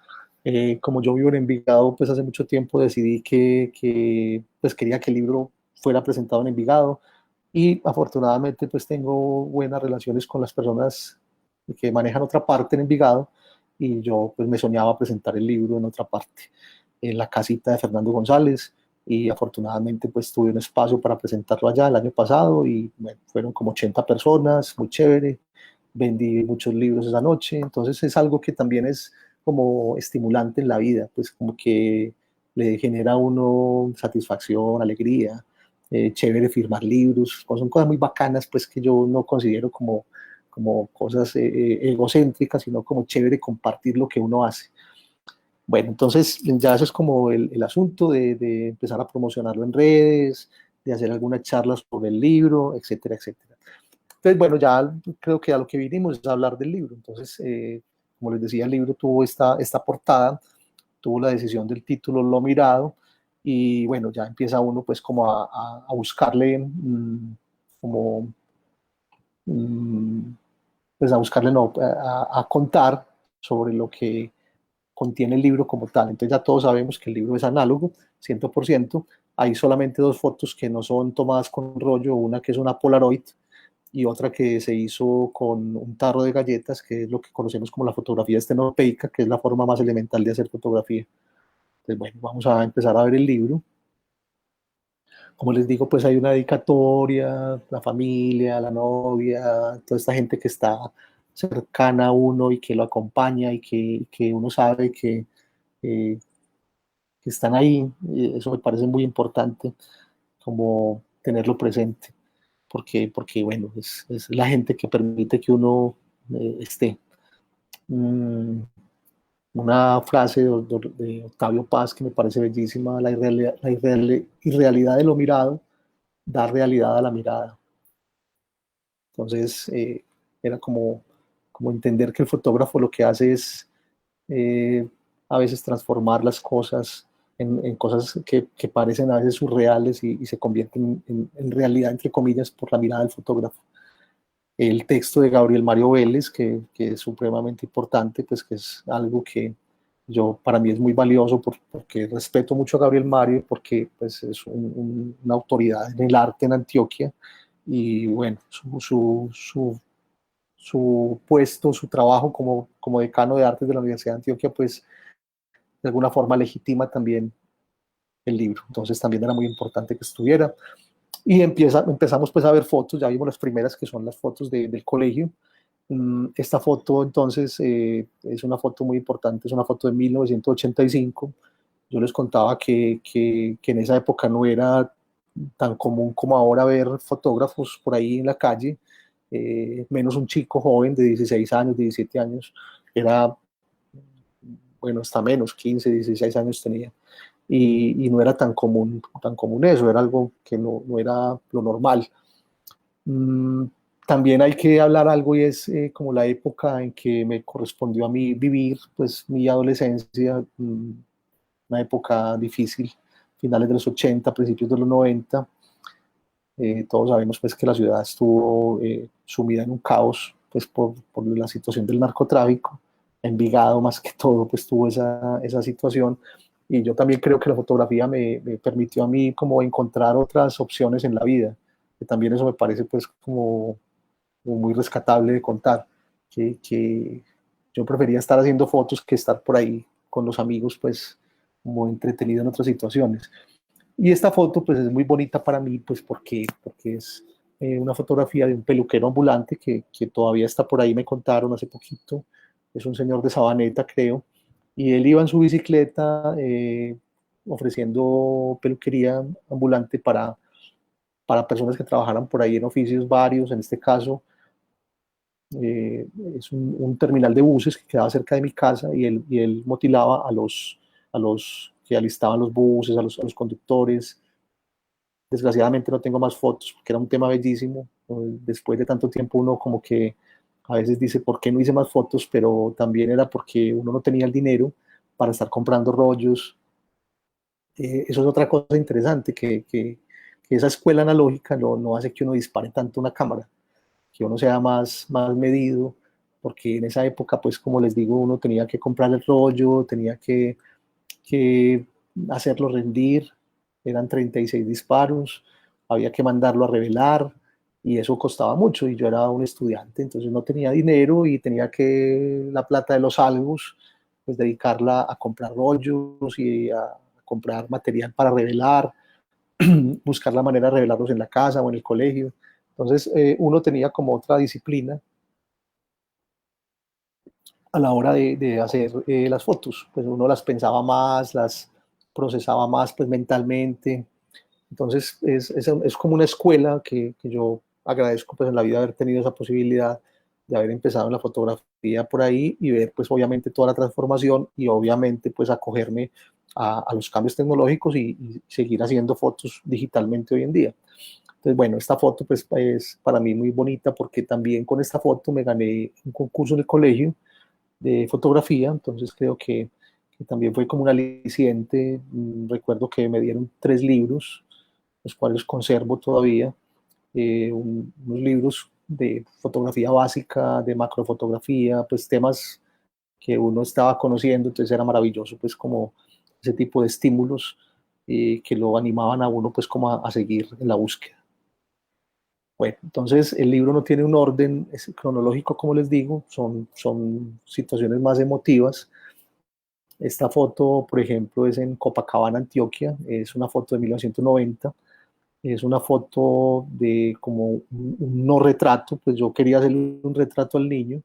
S1: Como yo vivo en Envigado, pues hace mucho tiempo decidí que pues quería que el libro fuera presentado en Envigado y afortunadamente pues tengo buenas relaciones con las personas que manejan otra parte en Envigado y yo pues me soñaba presentar el libro en otra parte, en la casita de Fernando González y afortunadamente pues tuve un espacio para presentarlo allá el año pasado y bueno, fueron como 80 personas, muy chévere, vendí muchos libros esa noche, entonces es algo que también es como estimulante en la vida, pues como que le genera a uno satisfacción, alegría, chévere firmar libros, son cosas muy bacanas pues que yo no considero como cosas egocéntricas, sino como chévere compartir lo que uno hace. Bueno, entonces ya eso es como el asunto de empezar a promocionarlo en redes, de hacer algunas charlas sobre el libro, etcétera, etcétera. Entonces, bueno, ya creo que a lo que vinimos es a hablar del libro. Entonces, como les decía, el libro tuvo esta portada, tuvo la decisión del título Lo Mirado, y bueno, ya empieza uno pues como a buscarle, como, mmm, pues a buscarle, no, a contar sobre lo que contiene el libro como tal. Entonces ya todos sabemos que el libro es análogo, 100%. Hay solamente dos fotos que no son tomadas con rollo, una que es una Polaroid y otra que se hizo con un tarro de galletas, que es lo que conocemos como la fotografía estenopeica, que es la forma más elemental de hacer fotografía. Entonces, bueno, vamos a empezar a ver el libro. Como les digo, pues hay una dedicatoria, la familia, la novia, toda esta gente que está cercana a uno y que lo acompaña y que uno sabe eh, que están ahí. Y eso me parece muy importante, como tenerlo presente, porque bueno, es la gente que permite que uno esté. Mm, una frase de Octavio Paz que me parece bellísima: irrealidad de lo mirado da realidad a la mirada. Entonces, era como entender que el fotógrafo lo que hace es eh, a veces transformar las cosas en cosas que parecen a veces surreales y se convierten en realidad, entre comillas, por la mirada del fotógrafo. El texto de Gabriel Mario Vélez, que es supremamente importante, pues que es algo que para mí es muy valioso porque respeto mucho a Gabriel Mario, porque pues, es una autoridad en el arte en Antioquia y bueno, su puesto, su trabajo como decano de artes de la Universidad de Antioquia, pues de alguna forma legitima también el libro. Entonces también era muy importante que estuviera. Y empezamos pues a ver fotos, ya vimos las primeras que son las fotos del colegio. Esta foto entonces es una foto muy importante, es una foto de 1985. Yo les contaba que en esa época no era tan común como ahora ver fotógrafos por ahí en la calle, menos un chico joven de 16 años, de 17 años, era, bueno, hasta menos, 15, 16 años tenía. Y no era tan común eso, era algo que no era lo normal. Mm, También hay que hablar algo y es como la época en que me correspondió a mí vivir, pues mi adolescencia, una época difícil, finales de los 80, principios de los 90. Todos sabemos pues que la ciudad estuvo sumida en un caos pues por la situación del narcotráfico. Envigado más que todo pues tuvo esa situación, y yo también creo que la fotografía me permitió a mí como encontrar otras opciones en la vida, que también eso me parece pues como muy rescatable de contar, que yo prefería estar haciendo fotos que estar por ahí con los amigos pues como entretenido en otras situaciones. Y esta foto pues es muy bonita para mí, pues porque es una fotografía de un peluquero ambulante que todavía está por ahí, me contaron hace poquito. Es un señor de Sabaneta, creo, y él iba en su bicicleta ofreciendo peluquería ambulante para personas que trabajaran por ahí en oficios varios. En este caso es un terminal de buses que quedaba cerca de mi casa, y él motilaba a los que alistaban los buses, a los conductores. Desgraciadamente no tengo más fotos porque era un tema bellísimo. Después de tanto tiempo uno como que a veces dice, ¿por qué no hice más fotos? Pero también era porque uno no tenía el dinero para estar comprando rollos. Eso es otra cosa interesante, que esa escuela analógica no hace que uno dispare tanto una cámara, que uno sea más medido, porque en esa época, pues como les digo, uno tenía que comprar el rollo, tenía que hacerlo rendir, eran 36 disparos, había que mandarlo a revelar y eso costaba mucho, y yo era un estudiante, entonces no tenía dinero y tenía que la plata de los albus, pues dedicarla a comprar rollos y a comprar material para revelar, buscar la manera de revelarlos en la casa o en el colegio. Entonces uno tenía como otra disciplina a la hora de hacer las fotos, pues uno las pensaba más, las procesaba más pues mentalmente. Entonces es como una escuela que yo agradezco pues en la vida haber tenido esa posibilidad de haber empezado en la fotografía por ahí y ver pues obviamente toda la transformación, y obviamente pues acogerme a los cambios tecnológicos y seguir haciendo fotos digitalmente hoy en día. Entonces, bueno, esta foto pues es para mí muy bonita porque también con esta foto me gané un concurso en el colegio de fotografía. Entonces creo que también fue como un aliciente. Recuerdo que me dieron 3 libros, los cuales conservo todavía, unos libros de fotografía básica, de macrofotografía, pues temas que uno estaba conociendo, entonces era maravilloso, pues como ese tipo de estímulos que lo animaban a uno pues como a seguir en la búsqueda. Bueno, entonces el libro no tiene un orden cronológico, como les digo, son situaciones más emotivas. Esta foto, por ejemplo, es en Copacabana, Antioquia, es una foto de 1990, es una foto de como un no retrato, pues yo quería hacerle un retrato al niño,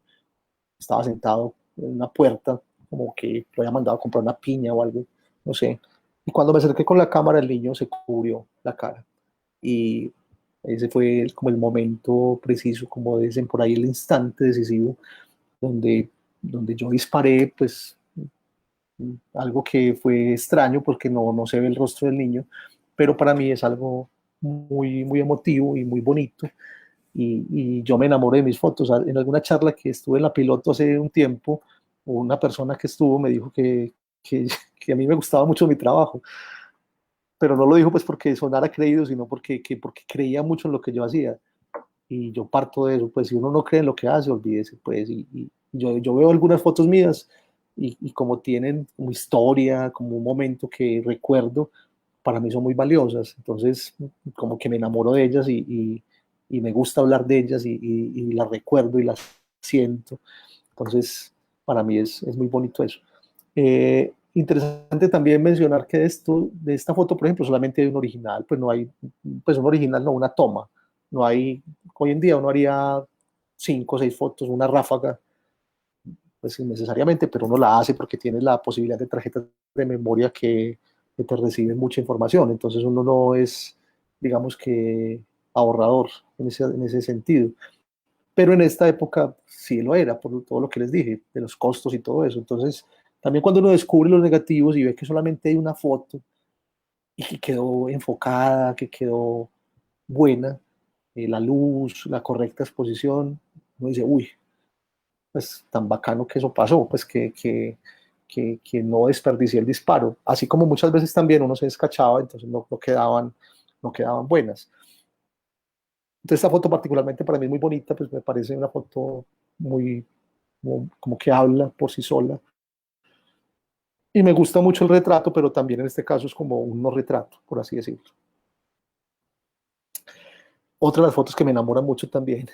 S1: estaba sentado en una puerta, como que lo había mandado a comprar una piña o algo, no sé. Y cuando me acerqué con la cámara, el niño se cubrió la cara. Y ese fue como el momento preciso, como dicen por ahí, el instante decisivo, donde, donde yo disparé, pues algo que fue extraño porque no se ve el rostro del niño, pero para mí es algo muy emotivo y muy bonito. Y yo me enamoré de mis fotos. En alguna charla que estuve en la piloto hace un tiempo, una persona que estuvo me dijo que, que a mí me gustaba mucho mi trabajo, pero no lo dijo pues porque sonara creído, sino porque creía mucho en lo que yo hacía. Y yo parto de eso, pues si uno no cree en lo que hace, olvídese, pues. Y yo veo algunas fotos mías y como tienen como historia, como un momento que recuerdo, para mí son muy valiosas. Entonces, como que me enamoro de ellas y me gusta hablar de ellas y las recuerdo y las siento. Entonces, para mí es muy bonito eso. Interesante también mencionar que de esta foto, por ejemplo, solamente hay un original, pues no hay, pues un original, no, una toma. No hay, hoy en día uno haría 5 o 6 fotos, una ráfaga, pues innecesariamente, pero uno la hace porque tiene la posibilidad de tarjetas de memoria que te reciben mucha información. Entonces uno no es, digamos que, ahorrador en ese sentido. Pero en esta época sí lo era, por todo lo que les dije, de los costos y todo eso. Entonces, también cuando uno descubre los negativos y ve que solamente hay una foto y que quedó enfocada, que quedó buena, la luz, la correcta exposición, uno dice, uy, pues tan bacano que eso pasó, pues que no desperdicié el disparo. Así como muchas veces también uno se descachaba, entonces no quedaban buenas. Entonces esta foto particularmente para mí es muy bonita, pues me parece una foto muy, como que habla por sí sola. Y me gusta mucho el retrato, pero también en este caso es como un no retrato, por así decirlo. Otra de las fotos que me enamora mucho también,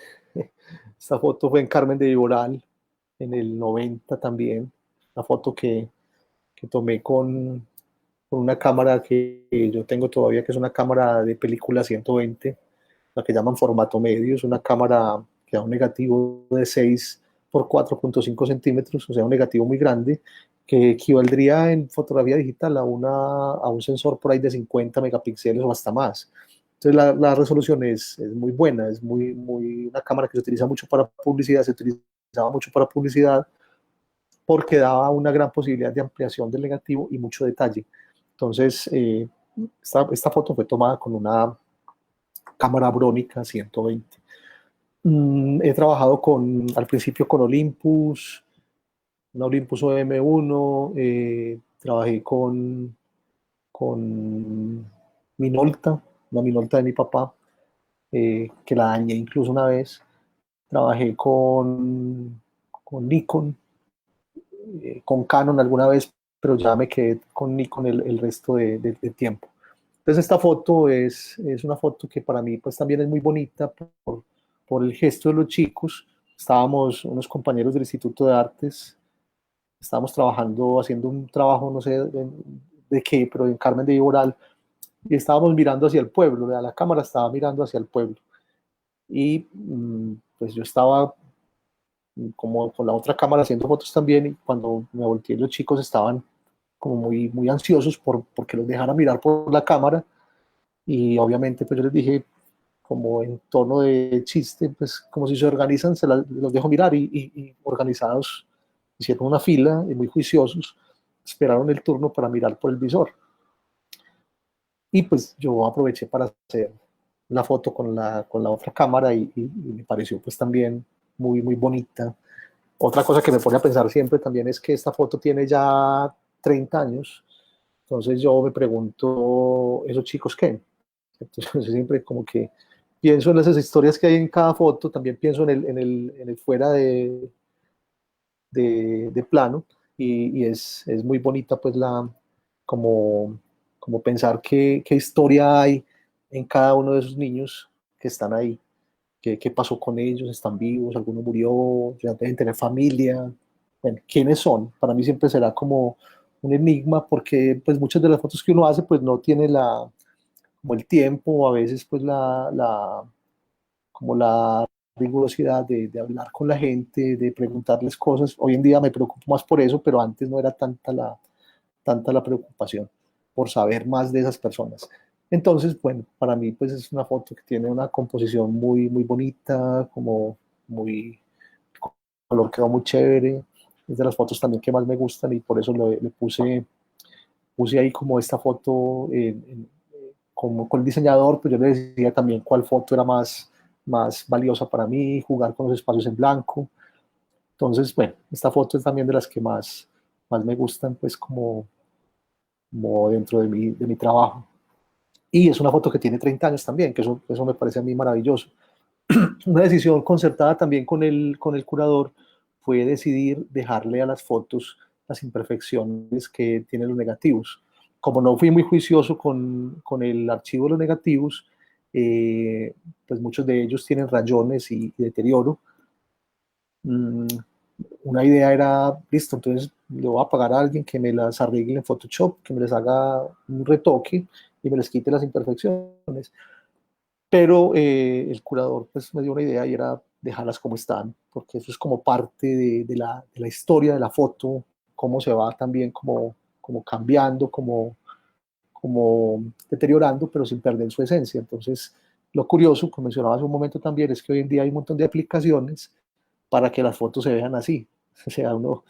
S1: esta foto fue en Carmen de Viboral, en el 90 también, una foto que tomé con una cámara que yo tengo todavía, que es una cámara de película 120, la que llaman formato medio, es una cámara que da un negativo de 6 por 4,5 centímetros, o sea, un negativo muy grande, que equivaldría en fotografía digital a un sensor por ahí de 50 megapíxeles o hasta más. Entonces la resolución es muy buena, es una cámara que se utiliza mucho para publicidad, se utilizaba mucho para publicidad porque daba una gran posibilidad de ampliación del negativo y mucho detalle. Entonces, esta foto fue tomada con una cámara Bronica 120. He trabajado al principio con Olympus, una Olympus OM1, trabajé con Minolta, una Minolta de mi papá, que la dañé incluso una vez. Trabajé con Nikon, con Canon alguna vez, pero ya me quedé con Nikon el resto de tiempo. Entonces esta foto es una foto que para mí pues también es muy bonita por el gesto de los chicos. Estábamos unos compañeros del Instituto de Artes, estábamos trabajando, haciendo un trabajo, no sé de qué, pero en Carmen de Viboral, y estábamos mirando hacia el pueblo, la cámara estaba mirando hacia el pueblo. Y pues yo estaba como con la otra cámara haciendo fotos también, y cuando me volteé los chicos estaban como muy ansiosos porque los dejara mirar por la cámara, y obviamente pues yo les dije como en tono de chiste, pues como si se organizan, los dejo mirar, y organizados hicieron una fila y muy juiciosos esperaron el turno para mirar por el visor. Y pues yo aproveché para hacer la foto con la otra cámara y me pareció pues también muy bonita. Otra cosa que me pone a pensar siempre también es que esta foto tiene ya 30 años, entonces yo me pregunto, ¿esos chicos qué? Entonces yo siempre como que pienso en esas historias que hay en cada foto, también pienso en el fuera de plano, y es muy bonita pues como, como pensar qué historia hay en cada uno de esos niños que están ahí, qué pasó con ellos, están vivos, alguno murió, ya deben tener familia, bueno, quiénes son. Para mí siempre será como un enigma porque pues muchas de las fotos que uno hace pues no tiene como el tiempo o a veces pues como la rigurosidad de hablar con la gente, de preguntarles cosas. Hoy en día me preocupo más por eso, pero antes no era tanta la preocupación por saber más de esas personas. Entonces, bueno, para mí pues es una foto que tiene una composición muy bonita, como muy, el color quedó muy chévere, es de las fotos también que más me gustan y por eso le puse ahí como esta foto como con el diseñador, pues yo le decía también cuál foto era más valiosa para mí, jugar con los espacios en blanco. Entonces, bueno, esta foto es también de las que más me gustan, pues como dentro de mi trabajo. Y es una foto que tiene 30 años también, que eso me parece a mí maravilloso. Una decisión concertada también con el curador fue decidir dejarle a las fotos las imperfecciones que tienen los negativos. Como no fui muy juicioso con el archivo de los negativos, pues muchos de ellos tienen rayones y deterioro. Mm, una idea era, listo, entonces le voy a pagar a alguien que me las arregle en Photoshop, que me les haga un retoque y me les quite las imperfecciones. Pero el curador pues me dio una idea y era dejarlas como están, porque eso es como parte de la historia de la foto, cómo se va también como cambiando, como deteriorando, pero sin perder su esencia. Entonces, lo curioso, como mencionaba hace un momento también, es que hoy en día hay un montón de aplicaciones para que las fotos se vean así. O sea, uno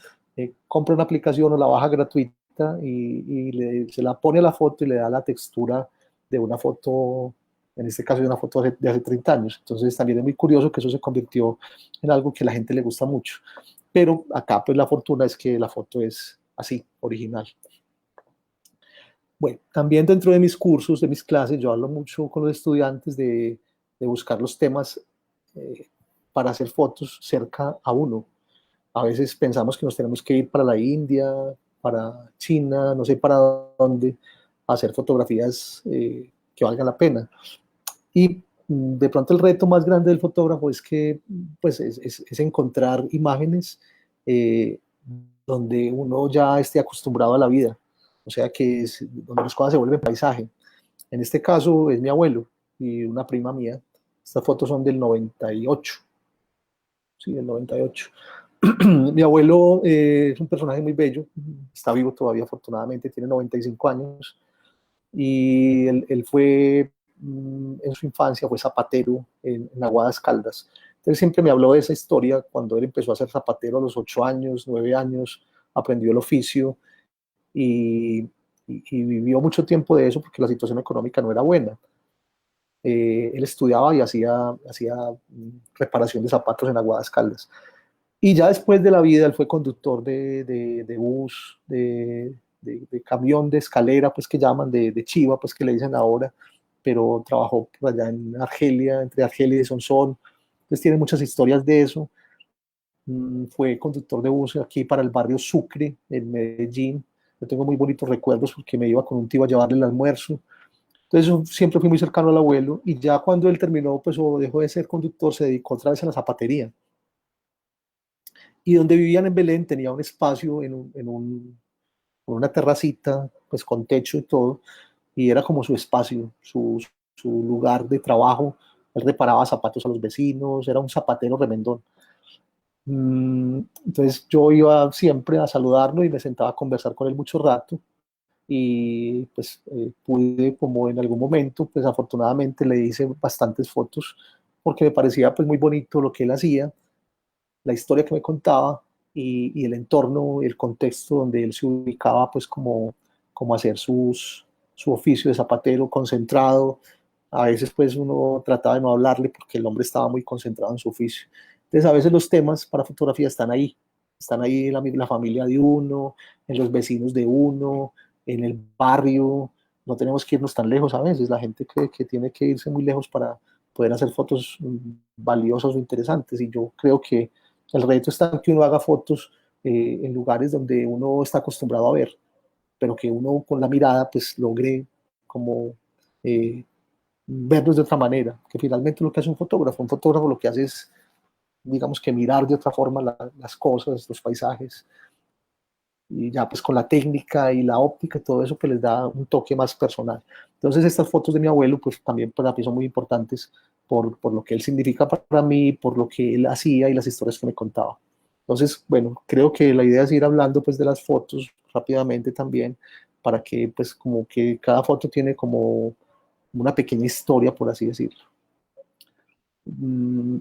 S1: compra una aplicación o la baja gratuita se la pone a la foto y le da la textura de una foto, en este caso de una foto de hace 30 años. Entonces también es muy curioso que eso se convirtió en algo que a la gente le gusta mucho. Pero acá pues la fortuna es que la foto es así, original. Bueno, también dentro de mis cursos, de mis clases, yo hablo mucho con los estudiantes de buscar los temas eh, para hacer fotos cerca a uno. A veces pensamos que nos tenemos que ir para la India, para China, no sé para dónde, a hacer fotografías que valgan la pena. Y de pronto el reto más grande del fotógrafo es que pues, es encontrar imágenes eh, donde uno ya esté acostumbrado a la vida, o sea, donde las cosas se vuelven paisaje. En este caso es mi abuelo y una prima mía. Estas fotos son del 98, sí, del 98. Mi abuelo es un personaje muy bello, está vivo todavía afortunadamente, tiene 95 años y él fue, en su infancia fue zapatero en Aguadas Caldas. Él siempre me habló de esa historia cuando él empezó a ser zapatero a los 8 años, 9 años, aprendió el oficio y, y vivió mucho tiempo de eso porque la situación económica no era buena. Él estudiaba y hacía reparación de zapatos en Aguadas Caldas. Y ya después de la vida, él fue conductor de bus, de camión, de escalera, pues que llaman, de chiva, pues que le dicen ahora, pero trabajó por allá en Argelia, entre Argelia y Sonsón. Entonces tiene muchas historias de eso. Fue conductor de bus aquí para el barrio Sucre, en Medellín. Yo tengo muy bonitos recuerdos porque me iba con un tío a llevarle el almuerzo. Entonces yo siempre fui muy cercano al abuelo y ya cuando él terminó, pues o dejó de ser conductor, se dedicó otra vez a la zapatería y donde vivían en Belén tenía un espacio una terracita, pues con techo y todo, y era como su espacio, su lugar de trabajo. Él reparaba zapatos a los vecinos, era un zapatero remendón. Entonces yo iba siempre a saludarlo y me sentaba a conversar con él mucho rato y pues pude como en algún momento, pues afortunadamente le hice bastantes fotos porque me parecía pues muy bonito lo que él hacía, la historia que me contaba y el entorno, el contexto donde él se ubicaba, pues como hacer su oficio de zapatero concentrado. A veces pues uno trataba de no hablarle porque el hombre estaba muy concentrado en su oficio. Entonces a veces los temas para fotografía están ahí en la familia de uno, en los vecinos de uno, en el barrio. No tenemos que irnos tan lejos a veces. La gente cree que tiene que irse muy lejos para poder hacer fotos valiosas o interesantes. Y yo creo que el reto está en que uno haga fotos en lugares donde uno está acostumbrado a ver, pero que uno con la mirada pues logre como eh, verlos de otra manera, que finalmente lo que hace un fotógrafo lo que hace es, digamos que mirar de otra forma las cosas, los paisajes, y ya pues con la técnica y la óptica y todo eso que les da un toque más personal. Entonces estas fotos de mi abuelo pues también para mí son muy importantes por lo que él significa para mí, por lo que él hacía y las historias que me contaba. Entonces, bueno, creo que la idea es ir hablando pues de las fotos rápidamente también, para que pues como que cada foto tiene como una pequeña historia, por así decirlo.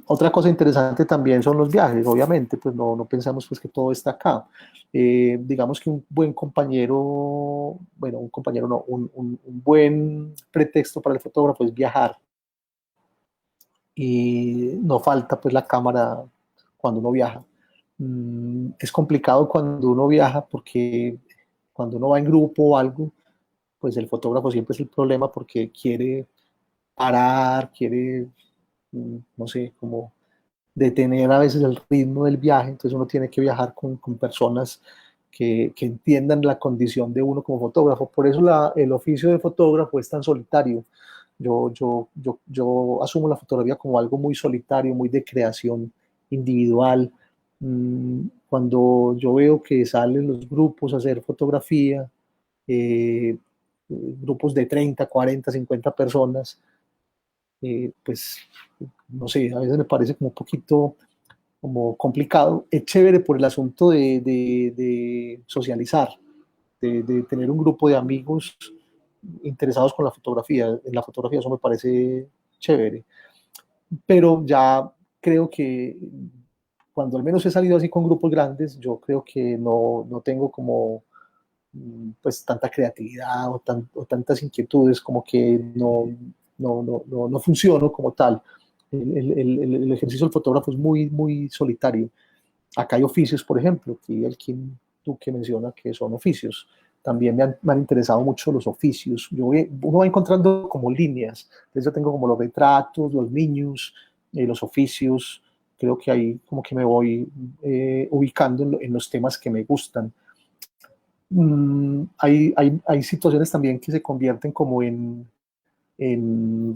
S1: Otra cosa interesante también son los viajes, obviamente, pues no pensamos pues que todo está acá. Digamos que un buen compañero, bueno, un compañero no, un buen pretexto para el fotógrafo es viajar, y no falta pues la cámara cuando uno viaja. Es complicado cuando uno viaja porque cuando uno va en grupo o algo, pues el fotógrafo siempre es el problema porque quiere parar, quiere, no sé, como detener a veces el ritmo del viaje, entonces uno tiene que viajar con personas que entiendan la condición de uno como fotógrafo. Por eso el oficio de fotógrafo es tan solitario. Yo asumo la fotografía como algo muy solitario, muy de creación individual. Cuando yo veo que salen los grupos a hacer fotografía, grupos de 30, 40, 50 personas, pues no sé, a veces me parece como un poquito como complicado. Es chévere por el asunto de socializar, de tener un grupo de amigos interesados con la fotografía. En la fotografía eso me parece chévere, pero ya creo que cuando al menos he salido así con grupos grandes, yo creo que no tengo como pues tanta creatividad o tantas inquietudes, como que no funciono como tal. El ejercicio del fotógrafo es muy solitario. Acá hay oficios, por ejemplo, que el Kim tú que menciona que son oficios. También me han interesado mucho los oficios. Uno va encontrando como líneas. Entonces yo tengo como los retratos, los niños, los oficios. Creo que ahí como que me voy ubicando en los temas que me gustan. Hay situaciones también que se convierten como en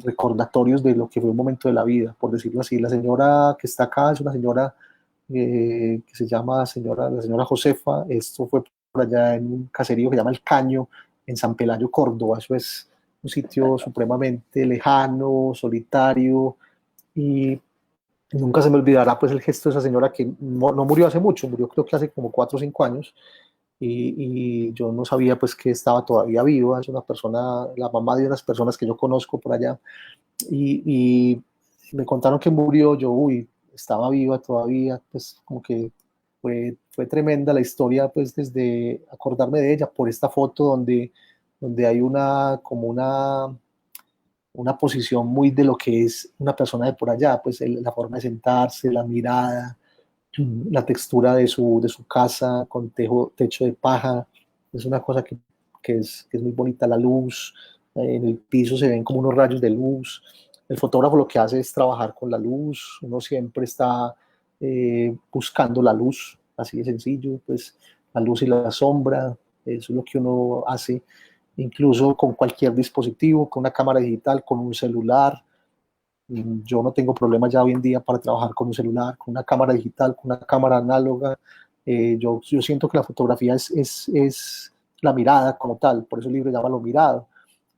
S1: recordatorios de lo que fue un momento de la vida, por decirlo así. La señora que está acá es una señora que se llama la señora Josefa. Esto fue por allá en un caserío que se llama El Caño, en San Pelayo, Córdoba. Eso es un sitio supremamente lejano, solitario, y nunca se me olvidará pues el gesto de esa señora que no murió hace mucho, murió creo que hace como 4 o 5 años, y yo no sabía pues que estaba todavía viva. Es una persona, la mamá de unas personas que yo conozco por allá, y me contaron que murió. Yo, uy, estaba viva todavía, pues como que fue tremenda la historia, pues desde acordarme de ella por esta foto donde hay como una posición muy de lo que es una persona de por allá, pues la forma de sentarse, la mirada, la textura de su casa con techo de paja. Es una cosa que es muy bonita. La luz, en el piso se ven como unos rayos de luz. El fotógrafo lo que hace es trabajar con la luz. Uno siempre está buscando la luz, así de sencillo, pues la luz y la sombra. Eso es lo que uno hace, incluso con cualquier dispositivo, con una cámara digital, con un celular. Yo no tengo problema ya hoy en día para trabajar con un celular, con una cámara digital, con una cámara análoga. Yo siento que la fotografía es la mirada como tal, por eso el libro llama Lo Mirado.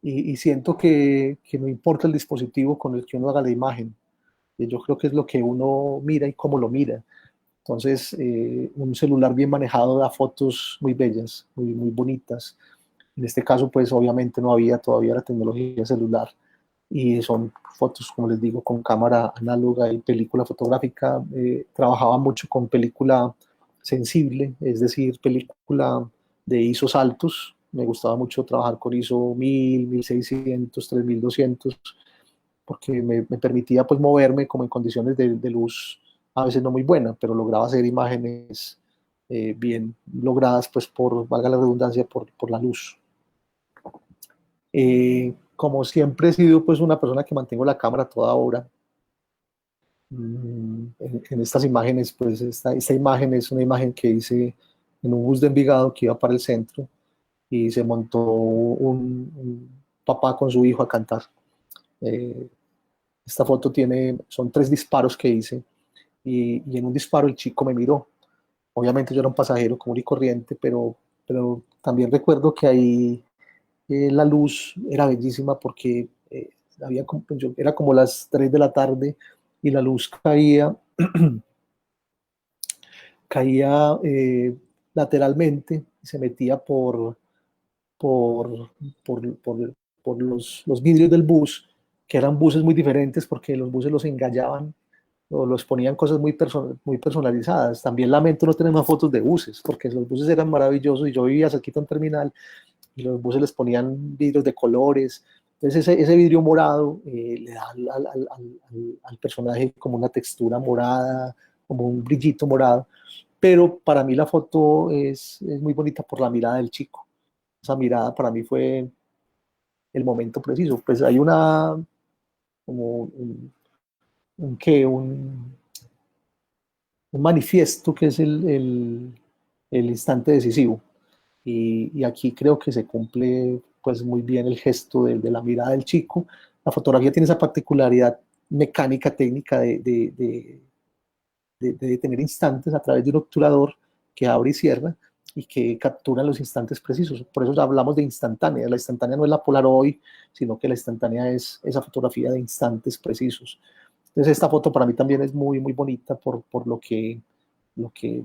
S1: Y siento que no importa el dispositivo con el que uno haga la imagen. Yo creo que es lo que uno mira y cómo lo mira. Entonces, un celular bien manejado da fotos muy bellas, muy bonitas. En este caso, pues obviamente no había todavía la tecnología celular, y son fotos, como les digo, con cámara análoga y película fotográfica. Trabajaba mucho con película sensible, es decir, película de ISOs altos. Me gustaba mucho trabajar con ISO 1000, 1600, 3200, porque me permitía pues moverme como en condiciones de luz a veces no muy buena, pero lograba hacer imágenes bien logradas, pues valga la redundancia, por la luz. Como siempre he sido pues una persona que mantengo la cámara a toda hora, en estas imágenes, pues esta imagen es una imagen que hice en un bus de Envigado que iba para el centro y se montó un papá con su hijo a cantar. Eh, Esta foto son 3 disparos que hice y en un disparo el chico me miró. Obviamente yo era un pasajero común y corriente, pero también recuerdo que ahí la luz era bellísima porque era como las 3 de la tarde y la luz caía lateralmente y se metía por, por los vidrios del bus, que eran buses muy diferentes porque los buses los engallaban o los ponían cosas muy personalizadas. También lamento no tener más fotos de buses, porque los buses eran maravillosos y yo vivía cerquita de un terminal y los buses les ponían vidrios de colores. Entonces ese vidrio morado le da al personaje como una textura morada, como un brillito morado. Pero para mí la foto es muy bonita por la mirada del chico. Esa mirada para mí fue el momento preciso. Pues hay como un manifiesto que es el instante decisivo. Y aquí creo que se cumple pues muy bien el gesto de la mirada del chico. La fotografía tiene esa particularidad mecánica, técnica de tener instantes a través de un obturador que abre y cierra y que captura los instantes precisos. Por eso hablamos de instantánea. La instantánea no es la Polaroid, sino que la instantánea es esa fotografía de instantes precisos. Entonces esta foto para mí también es muy, muy bonita por lo que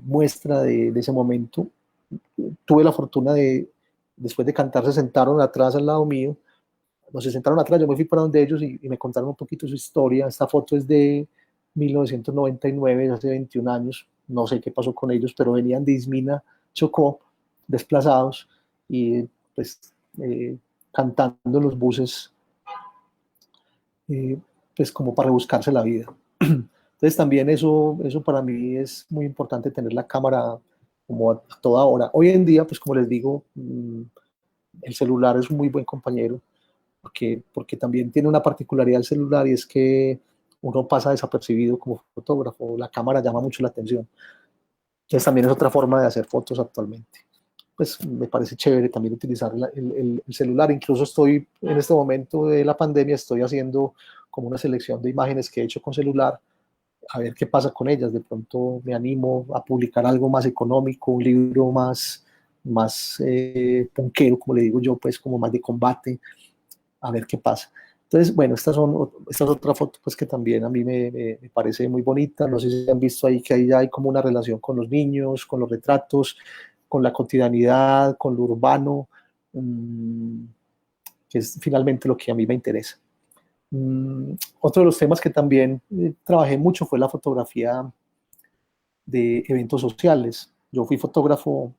S1: muestra de ese momento. Tuve la fortuna después de cantar, se sentaron atrás al lado mío, no se sentaron atrás, yo me fui para donde ellos y me contaron un poquito su historia. Esta foto es de 1999, hace 21 años, no sé qué pasó con ellos, pero venían de Ismina, Chocó, desplazados y pues cantando en los buses, eh, pues como para buscarse la vida. Entonces también eso para mí es muy importante, tener la cámara como a toda hora. Hoy en día, pues como les digo, el celular es un muy buen compañero, porque también tiene una particularidad el celular y es que uno pasa desapercibido como fotógrafo, la cámara llama mucho la atención. Entonces también es otra forma de hacer fotos actualmente. Pues me parece chévere también utilizar el celular. Incluso estoy en este momento de la pandemia, estoy haciendo como una selección de imágenes que he hecho con celular, a ver qué pasa con ellas. De pronto me animo a publicar algo más económico, un libro más punkero, como le digo yo, pues como más de combate, a ver qué pasa. Entonces, bueno, esta es otra foto pues que también a mí me parece muy bonita. No sé si han visto ahí que ahí ya hay como una relación con los niños, con los retratos, con la cotidianidad, con lo urbano, que es finalmente lo que a mí me interesa. Otro de los temas que también trabajé mucho fue la fotografía de eventos sociales. Yo fui fotógrafo,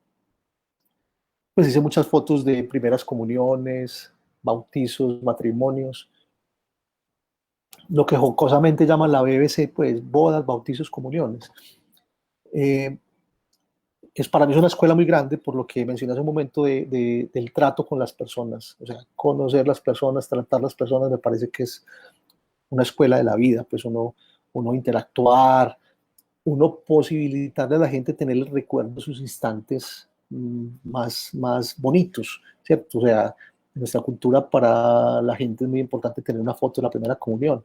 S1: pues hice muchas fotos de primeras comuniones, bautizos, matrimonios, lo que jocosamente llaman la BBC, pues bodas, bautizos, comuniones. Eh, para mí es una escuela muy grande, por lo que mencioné hace un momento del trato con las personas. O sea, conocer las personas, tratar las personas, me parece que es una escuela de la vida. Pues uno interactuar, uno posibilitarle a la gente tener el recuerdo de sus instantes más bonitos, ¿cierto? O sea, en nuestra cultura para la gente es muy importante tener una foto de la primera comunión.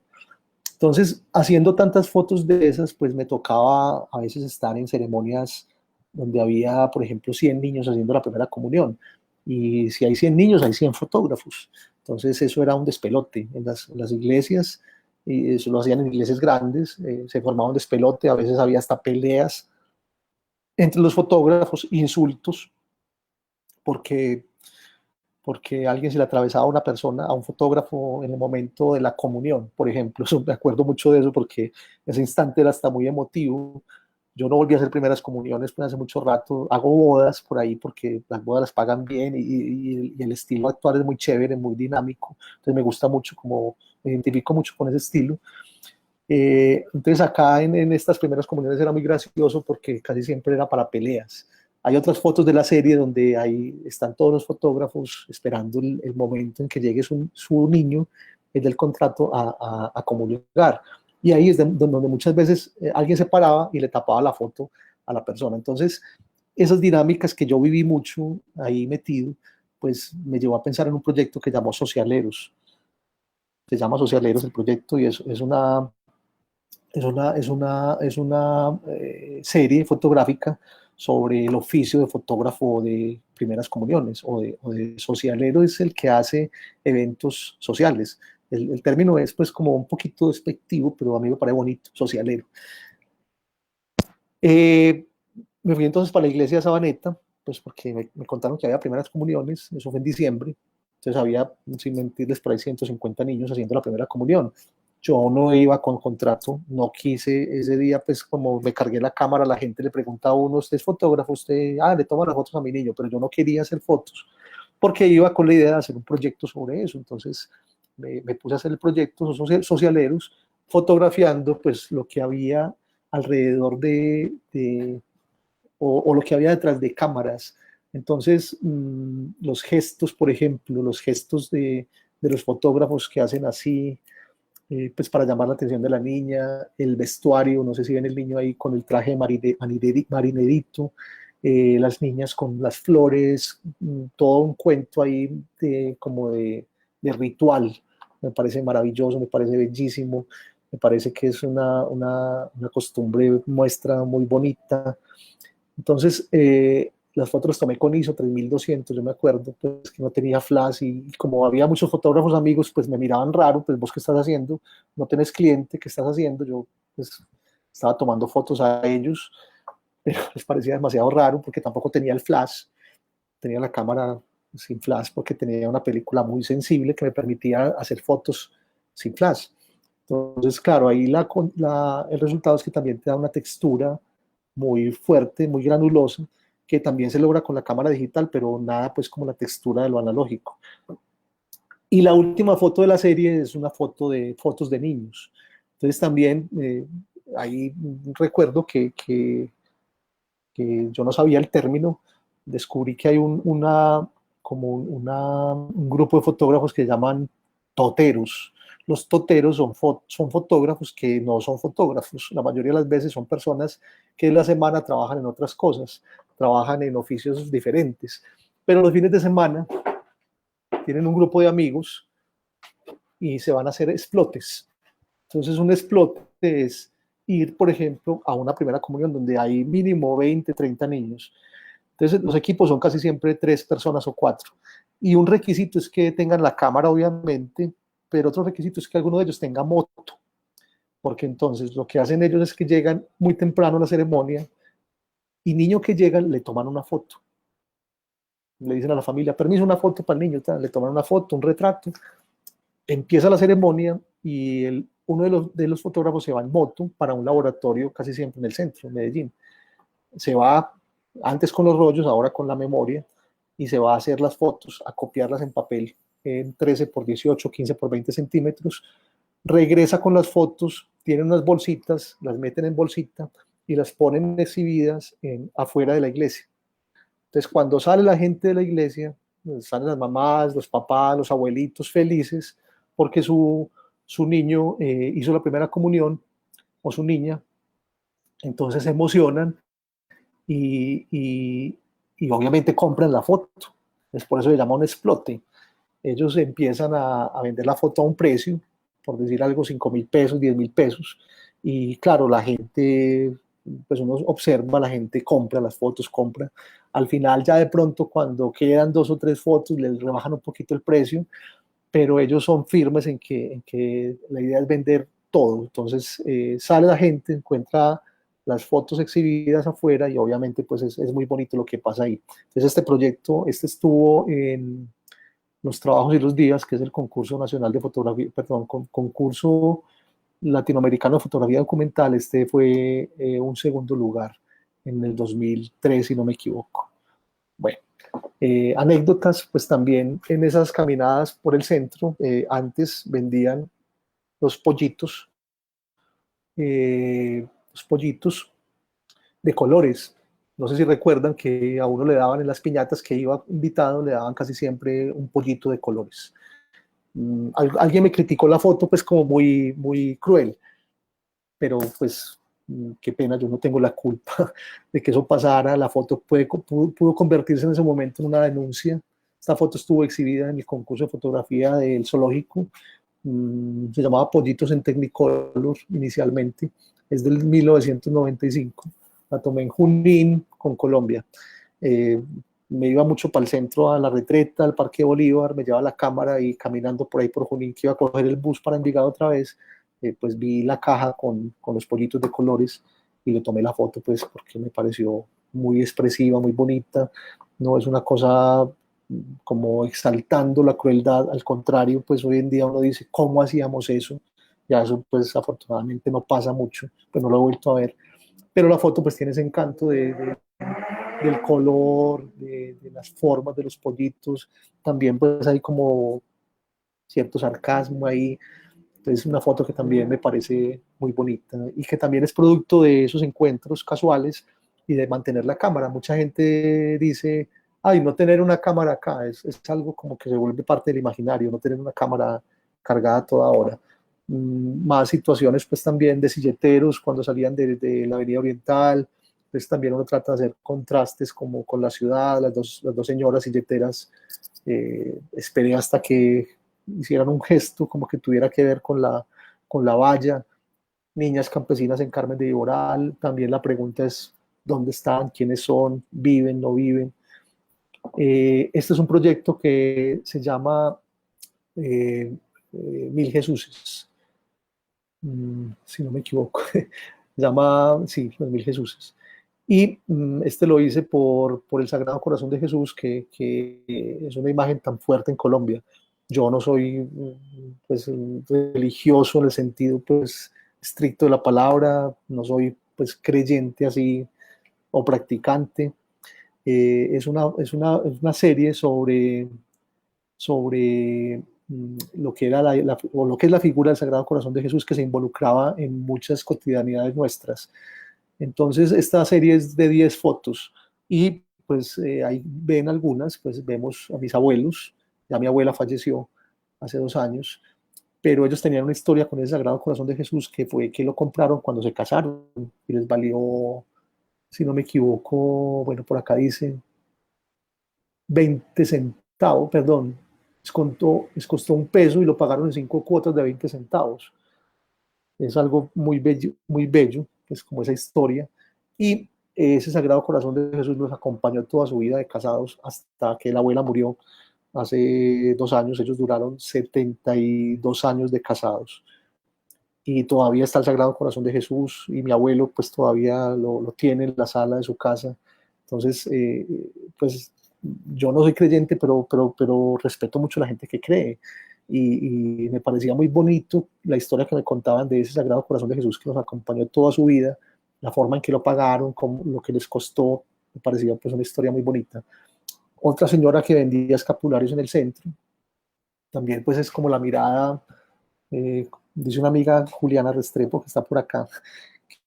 S1: Entonces, haciendo tantas fotos de esas, pues me tocaba a veces estar en ceremonias donde había, por ejemplo, 100 niños haciendo la primera comunión. Y si hay 100 niños, hay 100 fotógrafos. Entonces, eso era un despelote en las iglesias, y eso lo hacían en iglesias grandes, se formaba un despelote, a veces había hasta peleas entre los fotógrafos, insultos, porque alguien se le atravesaba a una persona, a un fotógrafo en el momento de la comunión, por ejemplo. Eso, me acuerdo mucho de eso porque ese instante era hasta muy emotivo. Yo no volví a hacer primeras comuniones pues hace mucho rato. Hago bodas por ahí porque las bodas las pagan bien y el estilo actual es muy chévere, muy dinámico. Entonces me gusta mucho, como me identifico mucho con ese estilo. Entonces acá en estas primeras comuniones era muy gracioso porque casi siempre era para peleas. Hay otras fotos de la serie donde ahí están todos los fotógrafos esperando el momento en que llegue su niño, el del contrato, a comulgar. Y ahí es donde muchas veces alguien se paraba y le tapaba la foto a la persona. Entonces, esas dinámicas que yo viví mucho ahí metido, pues me llevó a pensar en un proyecto que llamó Socialeros. Se llama Socialeros el proyecto y es una serie fotográfica sobre el oficio de fotógrafo de primeras comuniones o de socialero, es el que hace eventos sociales. El término es pues como un poquito despectivo, pero a mí me parece bonito, socialero. Eh, Me fui entonces para la iglesia de Sabaneta, pues porque me contaron que había primeras comuniones, eso fue en diciembre, entonces había, sin mentirles, por ahí 150 niños haciendo la primera comunión. Yo no iba con contrato, no quise ese día, pues como me cargué la cámara, la gente le pregunta a uno, ¿usted es fotógrafo? ¿Usted, le toma las fotos a mi niño? Pero yo no quería hacer fotos, porque iba con la idea de hacer un proyecto sobre eso, entonces me puse a hacer el proyecto Socialeros, fotografiando pues lo que había alrededor o lo que había detrás de cámaras. Entonces, los gestos, por ejemplo, los gestos de los fotógrafos que hacen así, pues para llamar la atención de la niña, el vestuario, no sé si ven el niño ahí con el traje marinerito, las niñas con las flores, todo un cuento ahí como de ritual. Me parece maravilloso, me parece bellísimo, me parece que es una costumbre, muestra muy bonita. Entonces, las fotos las tomé con ISO 3200, yo me acuerdo, pues que no tenía flash y como había muchos fotógrafos amigos, pues me miraban raro, pues vos qué estás haciendo, no tenés cliente, ¿qué estás haciendo? Yo pues estaba tomando fotos a ellos, pero les parecía demasiado raro porque tampoco tenía el flash, tenía la cámara sin flash porque tenía una película muy sensible que me permitía hacer fotos sin flash. Entonces, claro, ahí el resultado es que también te da una textura muy fuerte, muy granulosa, que también se logra con la cámara digital, pero nada pues como la textura de lo analógico. Y la última foto de la serie es una foto de fotos de niños. Entonces también ahí recuerdo que yo no sabía el término, descubrí que hay un grupo de fotógrafos que llaman toteros. Los toteros son fotógrafos que no son fotógrafos. La mayoría de las veces son personas que en la semana trabajan en otras cosas, trabajan en oficios diferentes, pero los fines de semana tienen un grupo de amigos y se van a hacer explotes. Entonces un explote es ir, por ejemplo, a una primera comunión donde hay mínimo 20, 30 niños. Entonces los equipos son casi siempre 3 personas o 4. Y un requisito es que tengan la cámara, obviamente, pero otro requisito es que alguno de ellos tenga moto, porque entonces lo que hacen ellos es que llegan muy temprano a la ceremonia y niño que llega le toman una foto. Le dicen a la familia, permiso, una foto para el niño, le toman una foto, un retrato. Empieza la ceremonia y uno de los fotógrafos se va en moto para un laboratorio casi siempre en el centro, en Medellín. Se va antes con los rollos, ahora con la memoria, y se va a hacer las fotos, a copiarlas en papel en 13 por 18, 15 por 20 centímetros. Regresa con las fotos, tienen unas bolsitas, las meten en bolsita y las ponen exhibidas afuera de la iglesia. Entonces, cuando sale la gente de la iglesia, salen las mamás, los papás, los abuelitos felices, porque su niño hizo la primera comunión, o su niña, entonces se emocionan y, y, y obviamente compran la foto. Es por eso se llama un explote. Ellos empiezan a vender la foto a un precio, por decir algo, 5.000 pesos, 10.000 pesos. Y claro, la gente, pues uno observa, la gente compra las fotos, compra. Al final ya de pronto cuando quedan 2 o 3 fotos les rebajan un poquito el precio, pero ellos son firmes en que la idea es vender todo. Entonces sale la gente, encuentra las fotos exhibidas afuera y obviamente pues es muy bonito lo que pasa ahí. Entonces este proyecto, estuvo en los trabajos y los días, que es el concurso nacional de fotografía, perdón, concurso latinoamericano de fotografía documental, este fue un segundo lugar en el 2003, si no me equivoco. Bueno, anécdotas, pues también en esas caminadas por el centro, antes vendían los pollitos, los pollitos de colores. No sé si recuerdan que a uno le daban en las piñatas que iba invitado, le daban casi siempre un pollito de colores. Alguien me criticó la foto pues como muy, muy cruel, pero pues qué pena, yo no tengo la culpa de que eso pasara. La foto pudo convertirse en ese momento en una denuncia. Esta foto estuvo exhibida en el concurso de fotografía del zoológico. Se llamaba Pollitos en Technicolor inicialmente. Es del 1995. La tomé en Junín con Colombia. Eh, Me iba mucho para el centro, a la Retreta, al Parque Bolívar, me llevaba la cámara y caminando por ahí por Junín, que iba a coger el bus para Envigado otra vez, pues vi la caja con los pollitos de colores y le tomé la foto, pues porque me pareció muy expresiva, muy bonita. No es una cosa como exaltando la crueldad, al contrario, pues hoy en día uno dice, ¿cómo hacíamos eso? Ya eso pues afortunadamente no pasa mucho, pues no lo he vuelto a ver, pero la foto pues tiene ese encanto del color, de las formas de los pollitos, también pues hay como cierto sarcasmo ahí. Entonces, una foto que también me parece muy bonita y que también es producto de esos encuentros casuales y de mantener la cámara. Mucha gente dice, ay, no tener una cámara acá es algo como que se vuelve parte del imaginario, no tener una cámara cargada toda hora. Más situaciones pues también de silleteros cuando salían de la Avenida Oriental, pues también uno trata de hacer contrastes como con la ciudad, las dos señoras silleteras, esperé hasta que hicieran un gesto como que tuviera que ver con la valla. Niñas campesinas en Carmen de Viboral, también la pregunta es dónde están, quiénes son, viven, no viven. Este es un proyecto que se llama Mil Jesuses, si no me equivoco, se llama, sí, los Mil Jesuses. Y este lo hice por el Sagrado Corazón de Jesús, que es una imagen tan fuerte en Colombia. Yo no soy pues, religioso en el sentido pues, estricto de la palabra, no soy pues, creyente así o practicante. Es una serie sobre lo que era o lo que es la figura del Sagrado Corazón de Jesús, que se involucraba en muchas cotidianidades nuestras. Entonces, esta serie es de 10 fotos y pues ahí ven algunas, pues vemos a mis abuelos, ya mi abuela falleció hace 2 años, pero ellos tenían una historia con el Sagrado Corazón de Jesús que fue que lo compraron cuando se casaron y les valió, si no me equivoco, bueno, por acá dice 20 centavos, perdón, les costó un peso y lo pagaron en 5 cuotas de 20 centavos. Es algo muy bello, es como esa historia. Y ese Sagrado Corazón de Jesús los acompañó toda su vida de casados hasta que la abuela murió hace 2 años. Ellos duraron 72 años de casados. Y todavía está el Sagrado Corazón de Jesús y mi abuelo pues todavía lo tiene en la sala de su casa. Entonces, pues yo no soy creyente, pero respeto mucho a la gente que cree. Y me parecía muy bonito la historia que me contaban de ese Sagrado Corazón de Jesús que nos acompañó toda su vida, la forma en que lo pagaron, lo que les costó, me parecía pues una historia muy bonita. Otra señora que vendía escapularios en el centro, también pues es como la mirada, dice una amiga Juliana Restrepo que está por acá,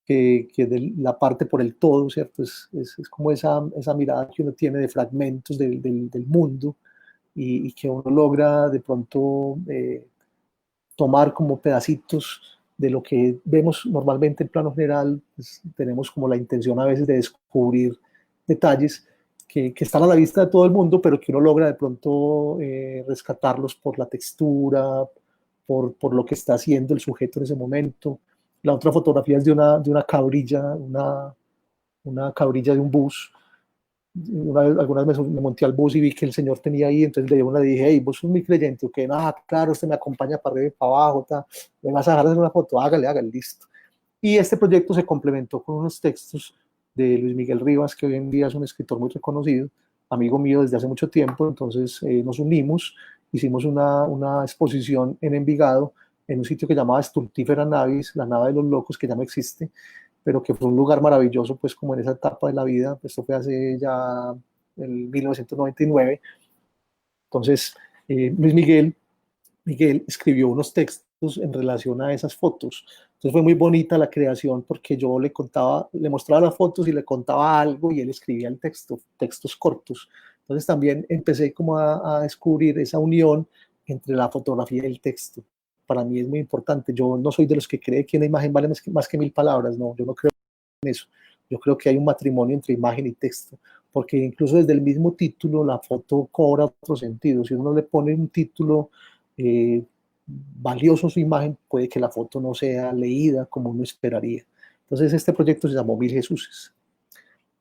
S1: que de la parte por el todo, ¿cierto? Es como esa mirada que uno tiene de fragmentos del mundo y que uno logra de pronto tomar como pedacitos de lo que vemos normalmente en plano general. Pues, tenemos como la intención a veces de descubrir detalles que están a la vista de todo el mundo, pero que uno logra de pronto rescatarlos por la textura, por lo que está haciendo el sujeto en ese momento. La otra fotografía es de una cabrilla, una cabrilla de un bus. Algunas veces me monté al bus y vi que el señor tenía ahí, entonces le dije, hey, vos sos muy creyente, ok, nada, claro, usted me acompaña para arriba y para abajo, me vas a dejar hacer una foto, hágale, listo. Y este proyecto se complementó con unos textos de Luis Miguel Rivas, que hoy en día es un escritor muy reconocido, amigo mío desde hace mucho tiempo. Entonces nos unimos, hicimos una exposición en Envigado, en un sitio que llamaba Stultifera Navis, la nave de los locos, que ya no existe, pero que fue un lugar maravilloso, pues como en esa etapa de la vida. Pues, esto fue hace ya el 1999. Entonces, Luis Miguel escribió unos textos en relación a esas fotos. Entonces fue muy bonita la creación porque yo le mostraba las fotos y le contaba algo y él escribía el texto, textos cortos. Entonces también empecé como a descubrir esa unión entre la fotografía y el texto para mí es muy importante. Yo no soy de los que cree que una imagen vale más que 1000 palabras, no, yo no creo en eso. Yo creo que hay un matrimonio entre imagen y texto, porque incluso desde el mismo título la foto cobra otro sentido. Si uno le pone un título valioso a su imagen, puede que la foto no sea leída como uno esperaría. Entonces este proyecto se llamó Mil Jesuses.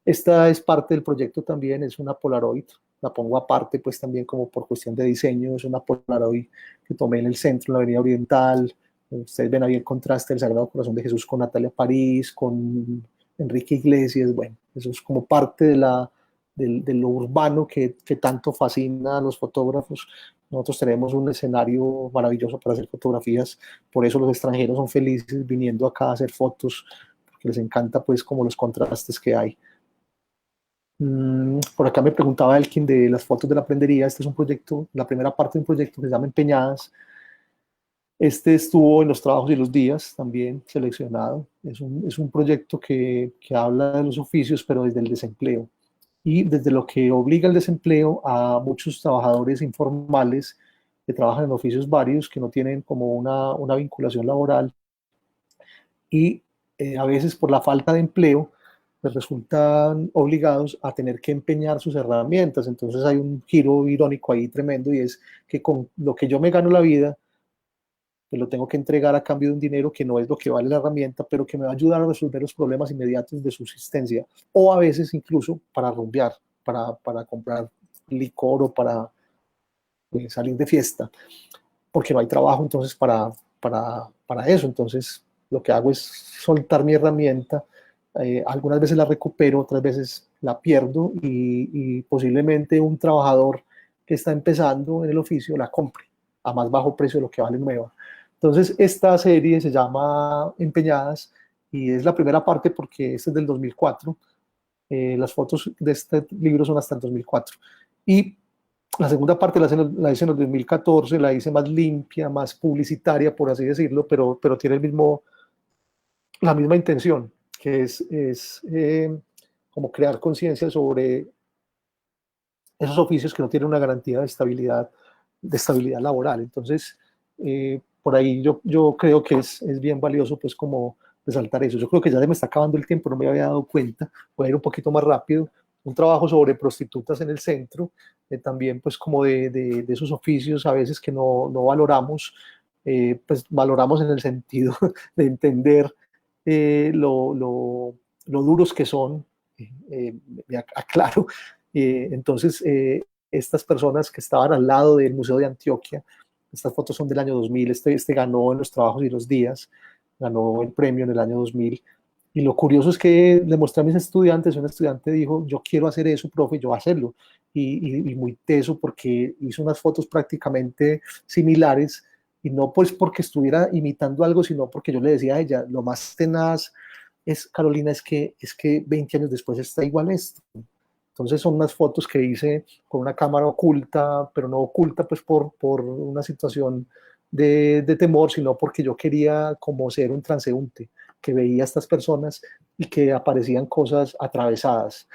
S1: Esta es parte del proyecto también, es una Polaroid, la pongo aparte pues también como por cuestión de diseño, es una Polaroid que tomé en el centro, en la Avenida Oriental. Ustedes ven ahí el contraste del Sagrado Corazón de Jesús con Natalia París, con Enrique Iglesias. Bueno, eso es como parte de lo urbano que tanto fascina a los fotógrafos. Nosotros tenemos un escenario maravilloso para hacer fotografías, por eso los extranjeros son felices viniendo acá a hacer fotos, porque les encanta pues como los contrastes que hay. Por acá me preguntaba Elkin de las fotos de la prendería. Este es un proyecto, la primera parte de un proyecto que se llama Empeñadas. Este estuvo en los trabajos y los días también seleccionado. Es un proyecto que habla de los oficios, pero desde el desempleo y desde lo que obliga el desempleo a muchos trabajadores informales que trabajan en oficios varios, que no tienen como una vinculación laboral y a veces por la falta de empleo pues resultan obligados a tener que empeñar sus herramientas. Entonces hay un giro irónico ahí tremendo y es que con lo que yo me gano la vida, pues lo tengo que entregar a cambio de un dinero que no es lo que vale la herramienta, pero que me va a ayudar a resolver los problemas inmediatos de subsistencia, o a veces incluso para rumbear, para comprar licor o para salir de fiesta, porque no hay trabajo entonces para eso. Entonces lo que hago es soltar mi herramienta, algunas veces la recupero, otras veces la pierdo y posiblemente un trabajador que está empezando en el oficio la compre a más bajo precio de lo que vale nueva. Entonces, esta serie se llama Empeñadas y es la primera parte porque este es del 2004. Las fotos de este libro son hasta el 2004. Y la segunda parte la hice en el 2014, la hice más limpia, más publicitaria, por así decirlo, pero tiene la misma intención, que es como crear conciencia sobre esos oficios que no tienen una garantía de estabilidad laboral. Entonces, por ahí yo creo que es bien valioso pues como resaltar eso. Yo creo que ya se me está acabando el tiempo, no me había dado cuenta, voy a ir un poquito más rápido. Un trabajo sobre prostitutas en el centro, también pues como de esos oficios a veces que no valoramos, pues valoramos en el sentido de entender lo duros que son, me aclaro. Entonces, estas personas que estaban al lado del Museo de Antioquia, estas fotos son del año 2000, este ganó en los trabajos y los días, ganó el premio en el año 2000. Y lo curioso es que le mostré a mis estudiantes, un estudiante dijo, yo quiero hacer eso, profe, yo voy a hacerlo. Y muy teso porque hizo unas fotos prácticamente similares y no pues porque estuviera imitando algo, sino porque yo le decía a ella, lo más tenaz es, Carolina, es que 20 años después está igual esto. Entonces son unas fotos que hice con una cámara oculta, pero no oculta pues por una situación de temor, sino porque yo quería como ser un transeúnte, que veía a estas personas y que aparecían cosas atravesadas,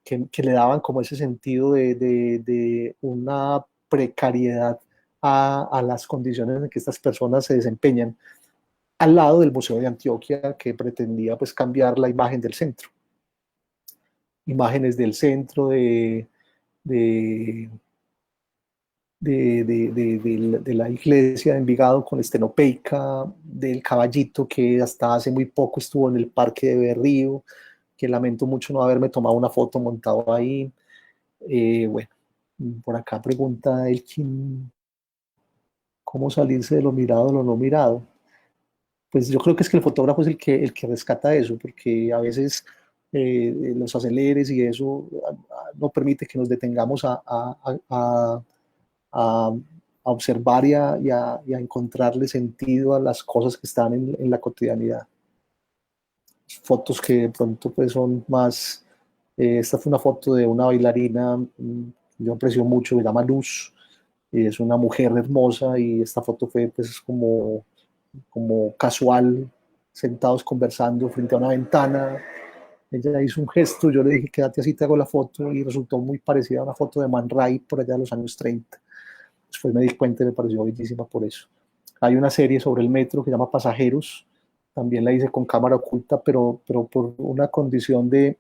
S1: que le daban como ese sentido de una precariedad a las condiciones en que estas personas se desempeñan, al lado del Museo de Antioquia, que pretendía pues cambiar la imagen del centro. Imágenes del centro de, de la iglesia de Envigado con estenopeica, del caballito que hasta hace muy poco estuvo en el parque de Berrío, que lamento mucho no haberme tomado una foto montado ahí. Bueno, por acá pregunta Elkin, ¿cómo salirse de lo mirado, lo no mirado? Pues yo creo que es que el fotógrafo es el que rescata eso, porque a veces los aceleres y eso no permite que nos detengamos a observar y a encontrarle sentido a las cosas que están en la cotidianidad. Fotos que de pronto pues son más, esta fue una foto de una bailarina, yo aprecio mucho, se llama Luz, es una mujer hermosa y esta foto fue pues como casual, sentados conversando frente a una ventana. Ella hizo un gesto, yo le dije, quédate así, te hago la foto, y resultó muy parecida a una foto de Man Ray por allá de los años 30. Después me di cuenta y me pareció bellísima por eso. Hay una serie sobre el metro que se llama Pasajeros, también la hice con cámara oculta, pero por una condición de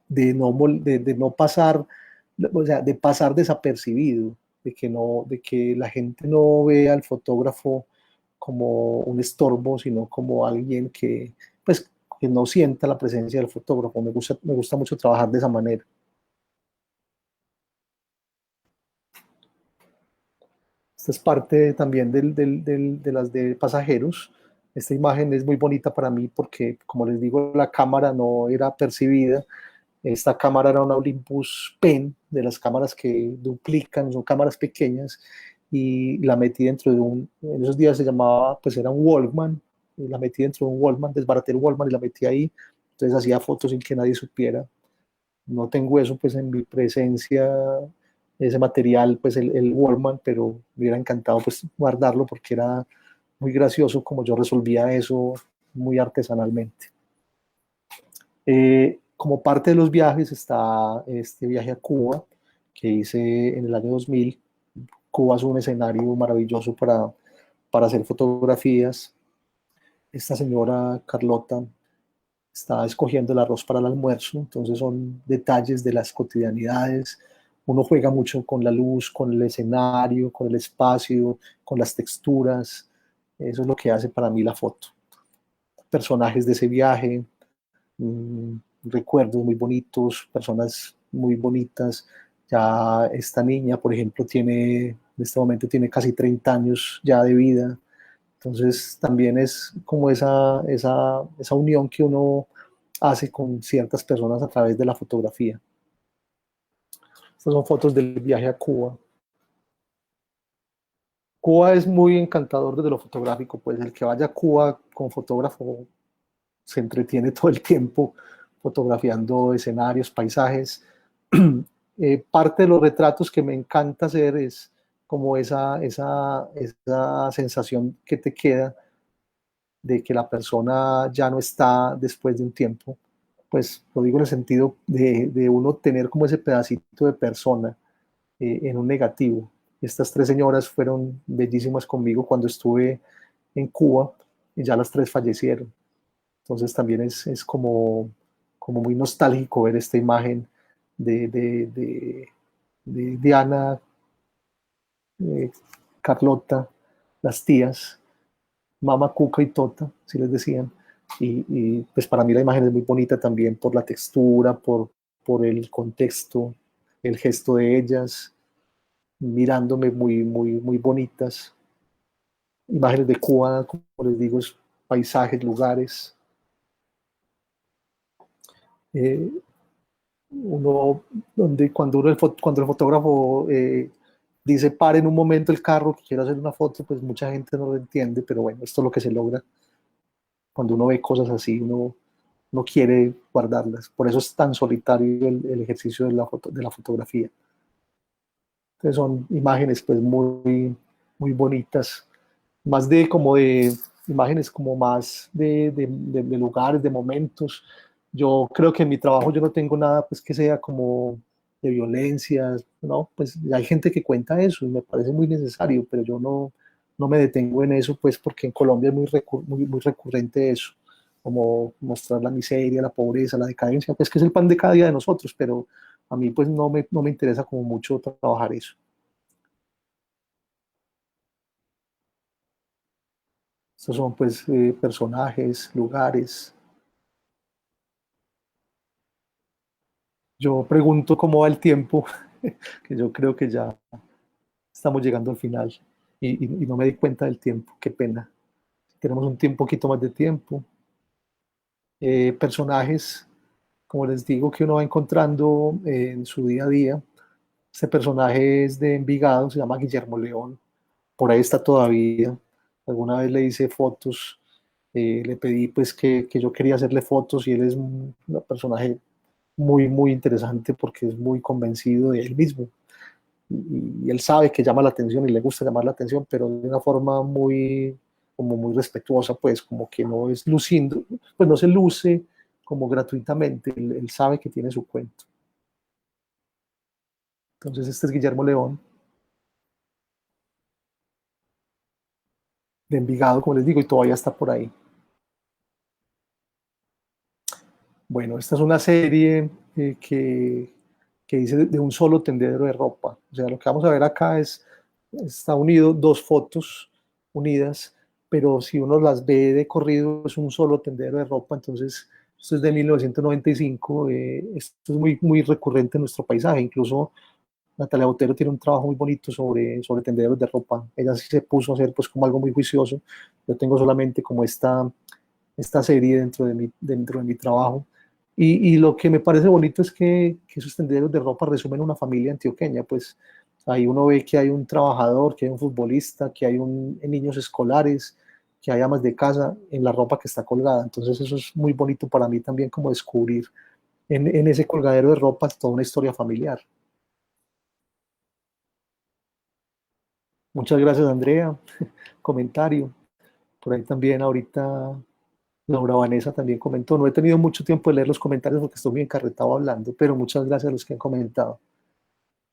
S1: no pasar, o sea, de pasar desapercibido, de que la gente no vea al fotógrafo como un estorbo, sino como alguien que, pues, que no sienta la presencia del fotógrafo. Me gusta mucho trabajar de esa manera. Esta es parte también de las de pasajeros. Esta imagen es muy bonita para mí porque, como les digo, la cámara no era percibida. Esta cámara era una Olympus Pen, de las cámaras que duplican, son cámaras pequeñas, y la metí dentro de en esos días se llamaba, pues era un Walkman, y la metí dentro de un Walkman, desbaraté el Walkman y la metí ahí, entonces hacía fotos sin que nadie supiera. No tengo eso pues en mi presencia, ese material, pues el Walkman, pero me hubiera encantado pues guardarlo porque era muy gracioso como yo resolvía eso muy artesanalmente. Como parte de los viajes está este viaje a Cuba que hice en el año 2000. Cuba es un escenario maravilloso para hacer fotografías. Esta señora Carlota está escogiendo el arroz para el almuerzo, entonces son detalles de las cotidianidades. Uno juega mucho con la luz, con el escenario, con el espacio, con las texturas. Eso es lo que hace para mí la foto. Personajes de ese viaje, mmm, recuerdos muy bonitos, personas muy bonitas. Ya esta niña, por ejemplo, en este momento tiene casi 30 años ya de vida. Entonces también es como esa unión que uno hace con ciertas personas a través de la fotografía. Estas son fotos del viaje a Cuba. Cuba es muy encantador desde lo fotográfico, pues el que vaya a Cuba con fotógrafo se entretiene todo el tiempo fotografiando escenarios, paisajes. Parte de los retratos que me encanta hacer es como esa sensación que te queda de que la persona ya no está después de un tiempo. Pues lo digo en el sentido de uno tener como ese pedacito de persona en un negativo. Estas tres señoras fueron bellísimas conmigo cuando estuve en Cuba y ya las tres fallecieron. Entonces también es como muy nostálgico ver esta imagen de, de, de, de Diana, eh, Carlota, las tías, Mama, Cuca y Tota, si les decían. Pues para mí la imagen es muy bonita también por la textura, por el contexto, el gesto de ellas, mirándome muy bonitas. Imágenes de Cuba, como les digo, es paisajes, lugares. Eh, uno, cuando el fotógrafo dice pare en un momento el carro que quiere hacer una foto, pues mucha gente no lo entiende, pero bueno, esto es lo que se logra. Cuando uno ve cosas así, uno no quiere guardarlas. Por eso es tan solitario el ejercicio de la fotografía. Entonces son imágenes pues muy bonitas, más de como de imágenes como más de lugares, de momentos. Yo creo que en mi trabajo yo no tengo nada pues que sea como de violencia, ¿no? Pues hay gente que cuenta eso y me parece muy necesario, pero yo no me detengo en eso pues porque en Colombia es muy recurrente eso, como mostrar la miseria, la pobreza, la decadencia, pues que es el pan de cada día de nosotros, pero a mí pues no me interesa como mucho trabajar eso. Estos son pues personajes, lugares. Yo pregunto cómo va el tiempo, que yo creo que ya estamos llegando al final y no me di cuenta del tiempo, qué pena. Tenemos poquito más de tiempo. Personajes, como les digo, que uno va encontrando en su día a día. Este personaje es de Envigado, se llama Guillermo León, por ahí está todavía. Alguna vez le hice fotos, le pedí pues que yo quería hacerle fotos y él es un personaje muy interesante porque es muy convencido de él mismo y él sabe que llama la atención y le gusta llamar la atención, pero de una forma como muy respetuosa, pues como que no es luciendo, pues no se luce como gratuitamente, él sabe que tiene su cuento. Entonces este es Guillermo León. de Envigado, como les digo, y todavía está por ahí. Bueno, esta es una serie que dice de un solo tendedero de ropa. O sea, lo que vamos a ver acá está unido dos fotos unidas, pero si uno las ve de corrido es un solo tendedero de ropa. Entonces, esto es de 1995. Esto es muy recurrente en nuestro paisaje. Incluso Natalia Botero tiene un trabajo muy bonito sobre tendederos de ropa. Ella sí se puso a hacer pues como algo muy juicioso. Yo tengo solamente como esta serie dentro de mi trabajo. Y lo que me parece bonito es que esos tenderos de ropa resumen una familia antioqueña, pues ahí uno ve que hay un trabajador, que hay un futbolista, que hay niños escolares, que hay amas de casa en la ropa que está colgada. Entonces eso es muy bonito para mí también como descubrir en ese colgadero de ropa toda una historia familiar. Muchas gracias, Andrea. Comentario. Por ahí también ahorita Laura Vanessa también comentó. No he tenido mucho tiempo de leer los comentarios porque estoy muy encarretado hablando, pero muchas gracias a los que han comentado.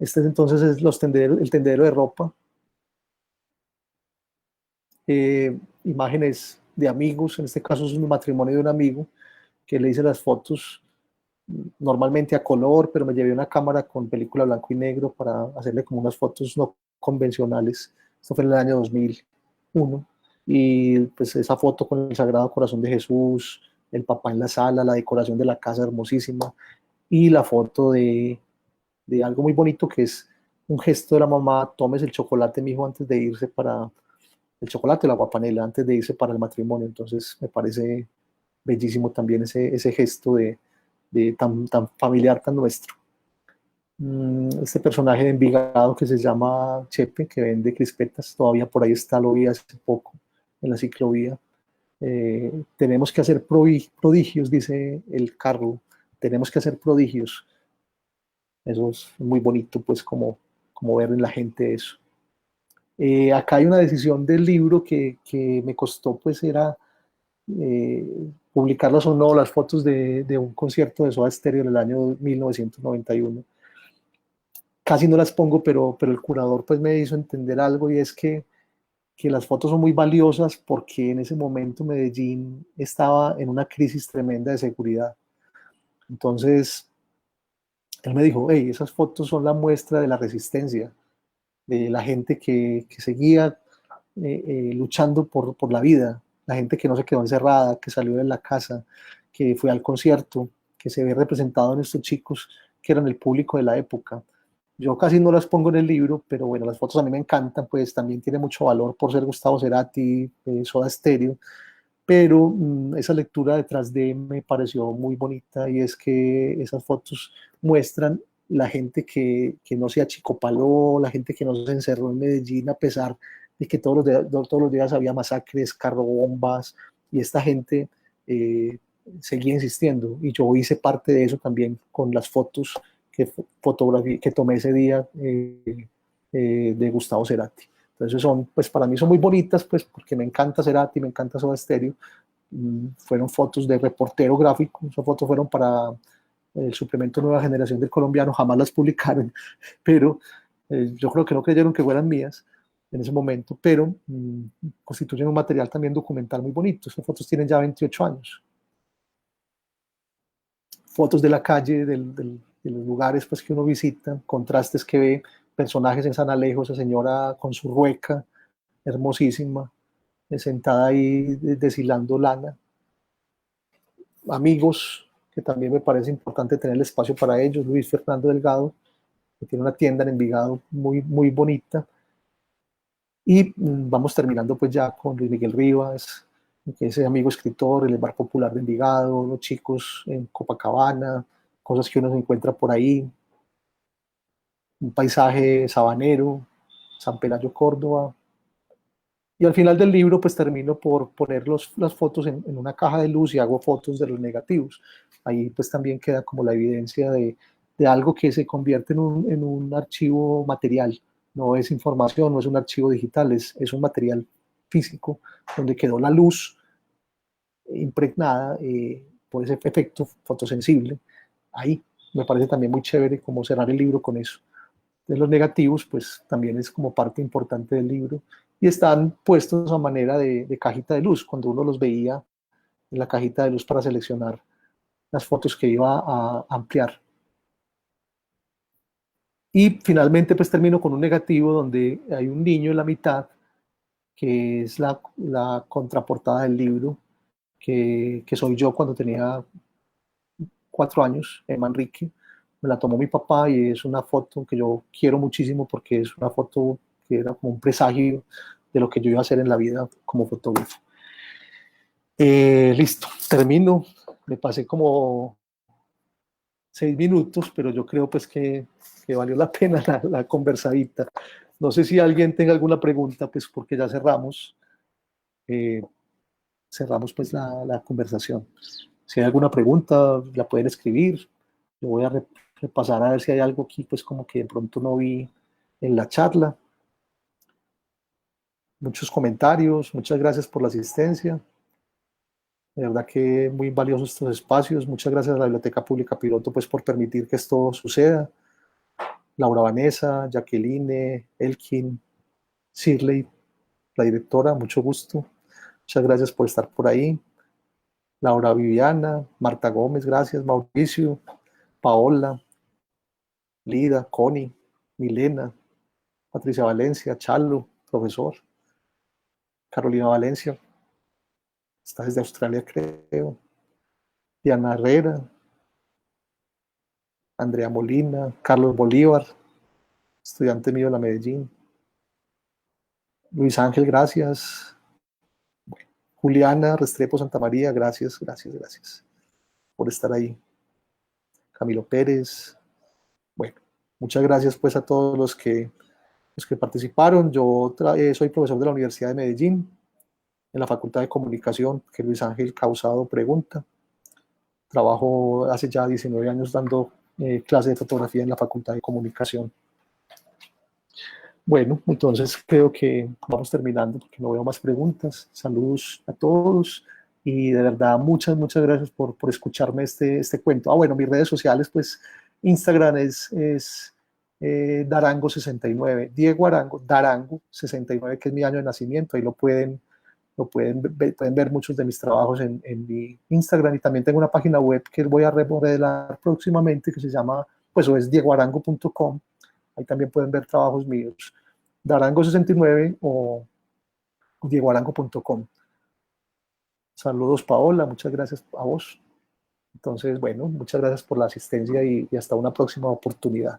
S1: Este es entonces es el tendedero de ropa. Imágenes de amigos, en este caso es un matrimonio de un amigo que le hice las fotos normalmente a color, pero me llevé una cámara con película blanco y negro para hacerle como unas fotos no convencionales. Esto fue en el año 2001. Y pues esa foto con el Sagrado Corazón de Jesús, el papá en la sala, la decoración de la casa hermosísima y la foto de algo muy bonito que es un gesto de la mamá: tomes el chocolate, mi hijo, antes de irse para el chocolate, la guapanela, antes de irse para el matrimonio. Entonces me parece bellísimo también ese gesto de tan familiar, tan nuestro. Este personaje de Envigado que se llama Chepe, que vende crispetas, todavía por ahí está, lo vi hace poco en la ciclovía. Tenemos que hacer prodigios, dice el carro, tenemos que hacer prodigios. Eso es muy bonito, pues, como ver en la gente eso. Acá hay una decisión del libro que me costó, pues, era publicarlas o no, las fotos de un concierto de Soda Stereo en el año 1991. Casi no las pongo, pero el curador pues me hizo entender algo, y es que las fotos son muy valiosas porque en ese momento Medellín estaba en una crisis tremenda de seguridad. Entonces, él me dijo: hey, esas fotos son la muestra de la resistencia, de la gente que seguía luchando por la vida, la gente que no se quedó encerrada, que salió de la casa, que fue al concierto, que se ve representado en estos chicos que eran el público de la época. Yo casi no las pongo en el libro, pero bueno, las fotos a mí me encantan, pues también tiene mucho valor por ser Gustavo Cerati, Soda Stereo, pero esa lectura detrás de me pareció muy bonita, y es que esas fotos muestran la gente que no se achicopaló, la gente que no se encerró en Medellín a pesar de que todos los días había masacres, carrobombas, y esta gente seguía insistiendo. Y yo hice parte de eso también con las fotos que tomé ese día de Gustavo Cerati. Entonces pues para mí son muy bonitas, pues porque me encanta Cerati, me encanta Soda Stereo. Fueron fotos de reportero gráfico, esas fotos fueron para el suplemento Nueva Generación del Colombiano, jamás las publicaron, pero yo creo que no creyeron que fueran mías en ese momento, pero constituyen un material también documental muy bonito. Esas fotos tienen ya 28 años. Fotos de la calle, de los lugares pues, que uno visita, contrastes que ve, personajes en San Alejo, esa señora con su rueca hermosísima, sentada ahí deshilando lana. Amigos, que también me parece importante tener el espacio para ellos: Luis Fernando Delgado, que tiene una tienda en Envigado muy bonita. Y vamos terminando pues ya con Luis Miguel Rivas, que es ese amigo escritor, el bar popular de Envigado, los chicos en Copacabana, cosas que uno se encuentra por ahí, un paisaje sabanero, San Pelayo, Córdoba. Y al final del libro pues termino por poner las fotos en una caja de luz y hago fotos de los negativos. Ahí pues también queda como la evidencia de algo que se convierte en un archivo material. No es información, no es un archivo digital, es un material físico donde quedó la luz impregnada por ese efecto fotosensible. Ahí me parece también muy chévere como cerrar el libro con eso. De los negativos, pues también es como parte importante del libro, y están puestos a manera de cajita de luz, cuando uno los veía en la cajita de luz para seleccionar las fotos que iba a ampliar. Y finalmente pues termino con un negativo donde hay un niño en la mitad, que es la contraportada del libro, que soy yo cuando tenía 4 años, Emma Enrique. Me la tomó mi papá y es una foto que yo quiero muchísimo porque es una foto que era como un presagio de lo que yo iba a hacer en la vida como fotógrafo. Listo, termino. Me pasé como 6 minutos, pero yo creo pues que valió la pena la conversadita. No sé si alguien tenga alguna pregunta, pues porque ya cerramos. Eh, cerramos pues la conversación. Si hay alguna pregunta, la pueden escribir. Yo voy a repasar a ver si hay algo aquí, pues como que de pronto no vi en la charla. Muchos comentarios, muchas gracias por la asistencia. De verdad que muy valiosos estos espacios. Muchas gracias a la Biblioteca Pública Piloto pues por permitir que esto suceda. Laura Vanessa, Jacqueline, Elkin, Shirley, la directora, mucho gusto. Muchas gracias por estar por ahí. Laura Viviana, Marta Gómez, gracias. Mauricio, Paola, Lida, Connie, Milena, Patricia Valencia, Charlo, profesor. Carolina Valencia, está desde Australia, creo. Diana Herrera, Andrea Molina, Carlos Bolívar, estudiante mío de la Medellín. Luis Ángel, gracias. Juliana Restrepo Santa María, gracias, gracias, gracias por estar ahí. Camilo Pérez, bueno, muchas gracias pues a todos los que participaron. Yo soy profesor de la Universidad de Medellín, en la Facultad de Comunicación, que Luis Ángel Causado pregunta. Trabajo hace ya 19 años dando clases de fotografía en la Facultad de Comunicación. Bueno, entonces creo que vamos terminando porque no veo más preguntas. Saludos a todos y de verdad muchas, muchas gracias por escucharme este cuento. Ah, bueno, mis redes sociales, pues Instagram es Darango69, Diego Arango, Darango69, que es mi año de nacimiento. Ahí pueden ver muchos de mis trabajos en mi Instagram y también tengo una página web que voy a remodelar próximamente que se llama, pues o es diegoarango.com. Ahí también pueden ver trabajos míos. Darango69 o diegoarango.com. Saludos, Paola. Muchas gracias a vos. Entonces, bueno, muchas gracias por la asistencia y hasta una próxima oportunidad.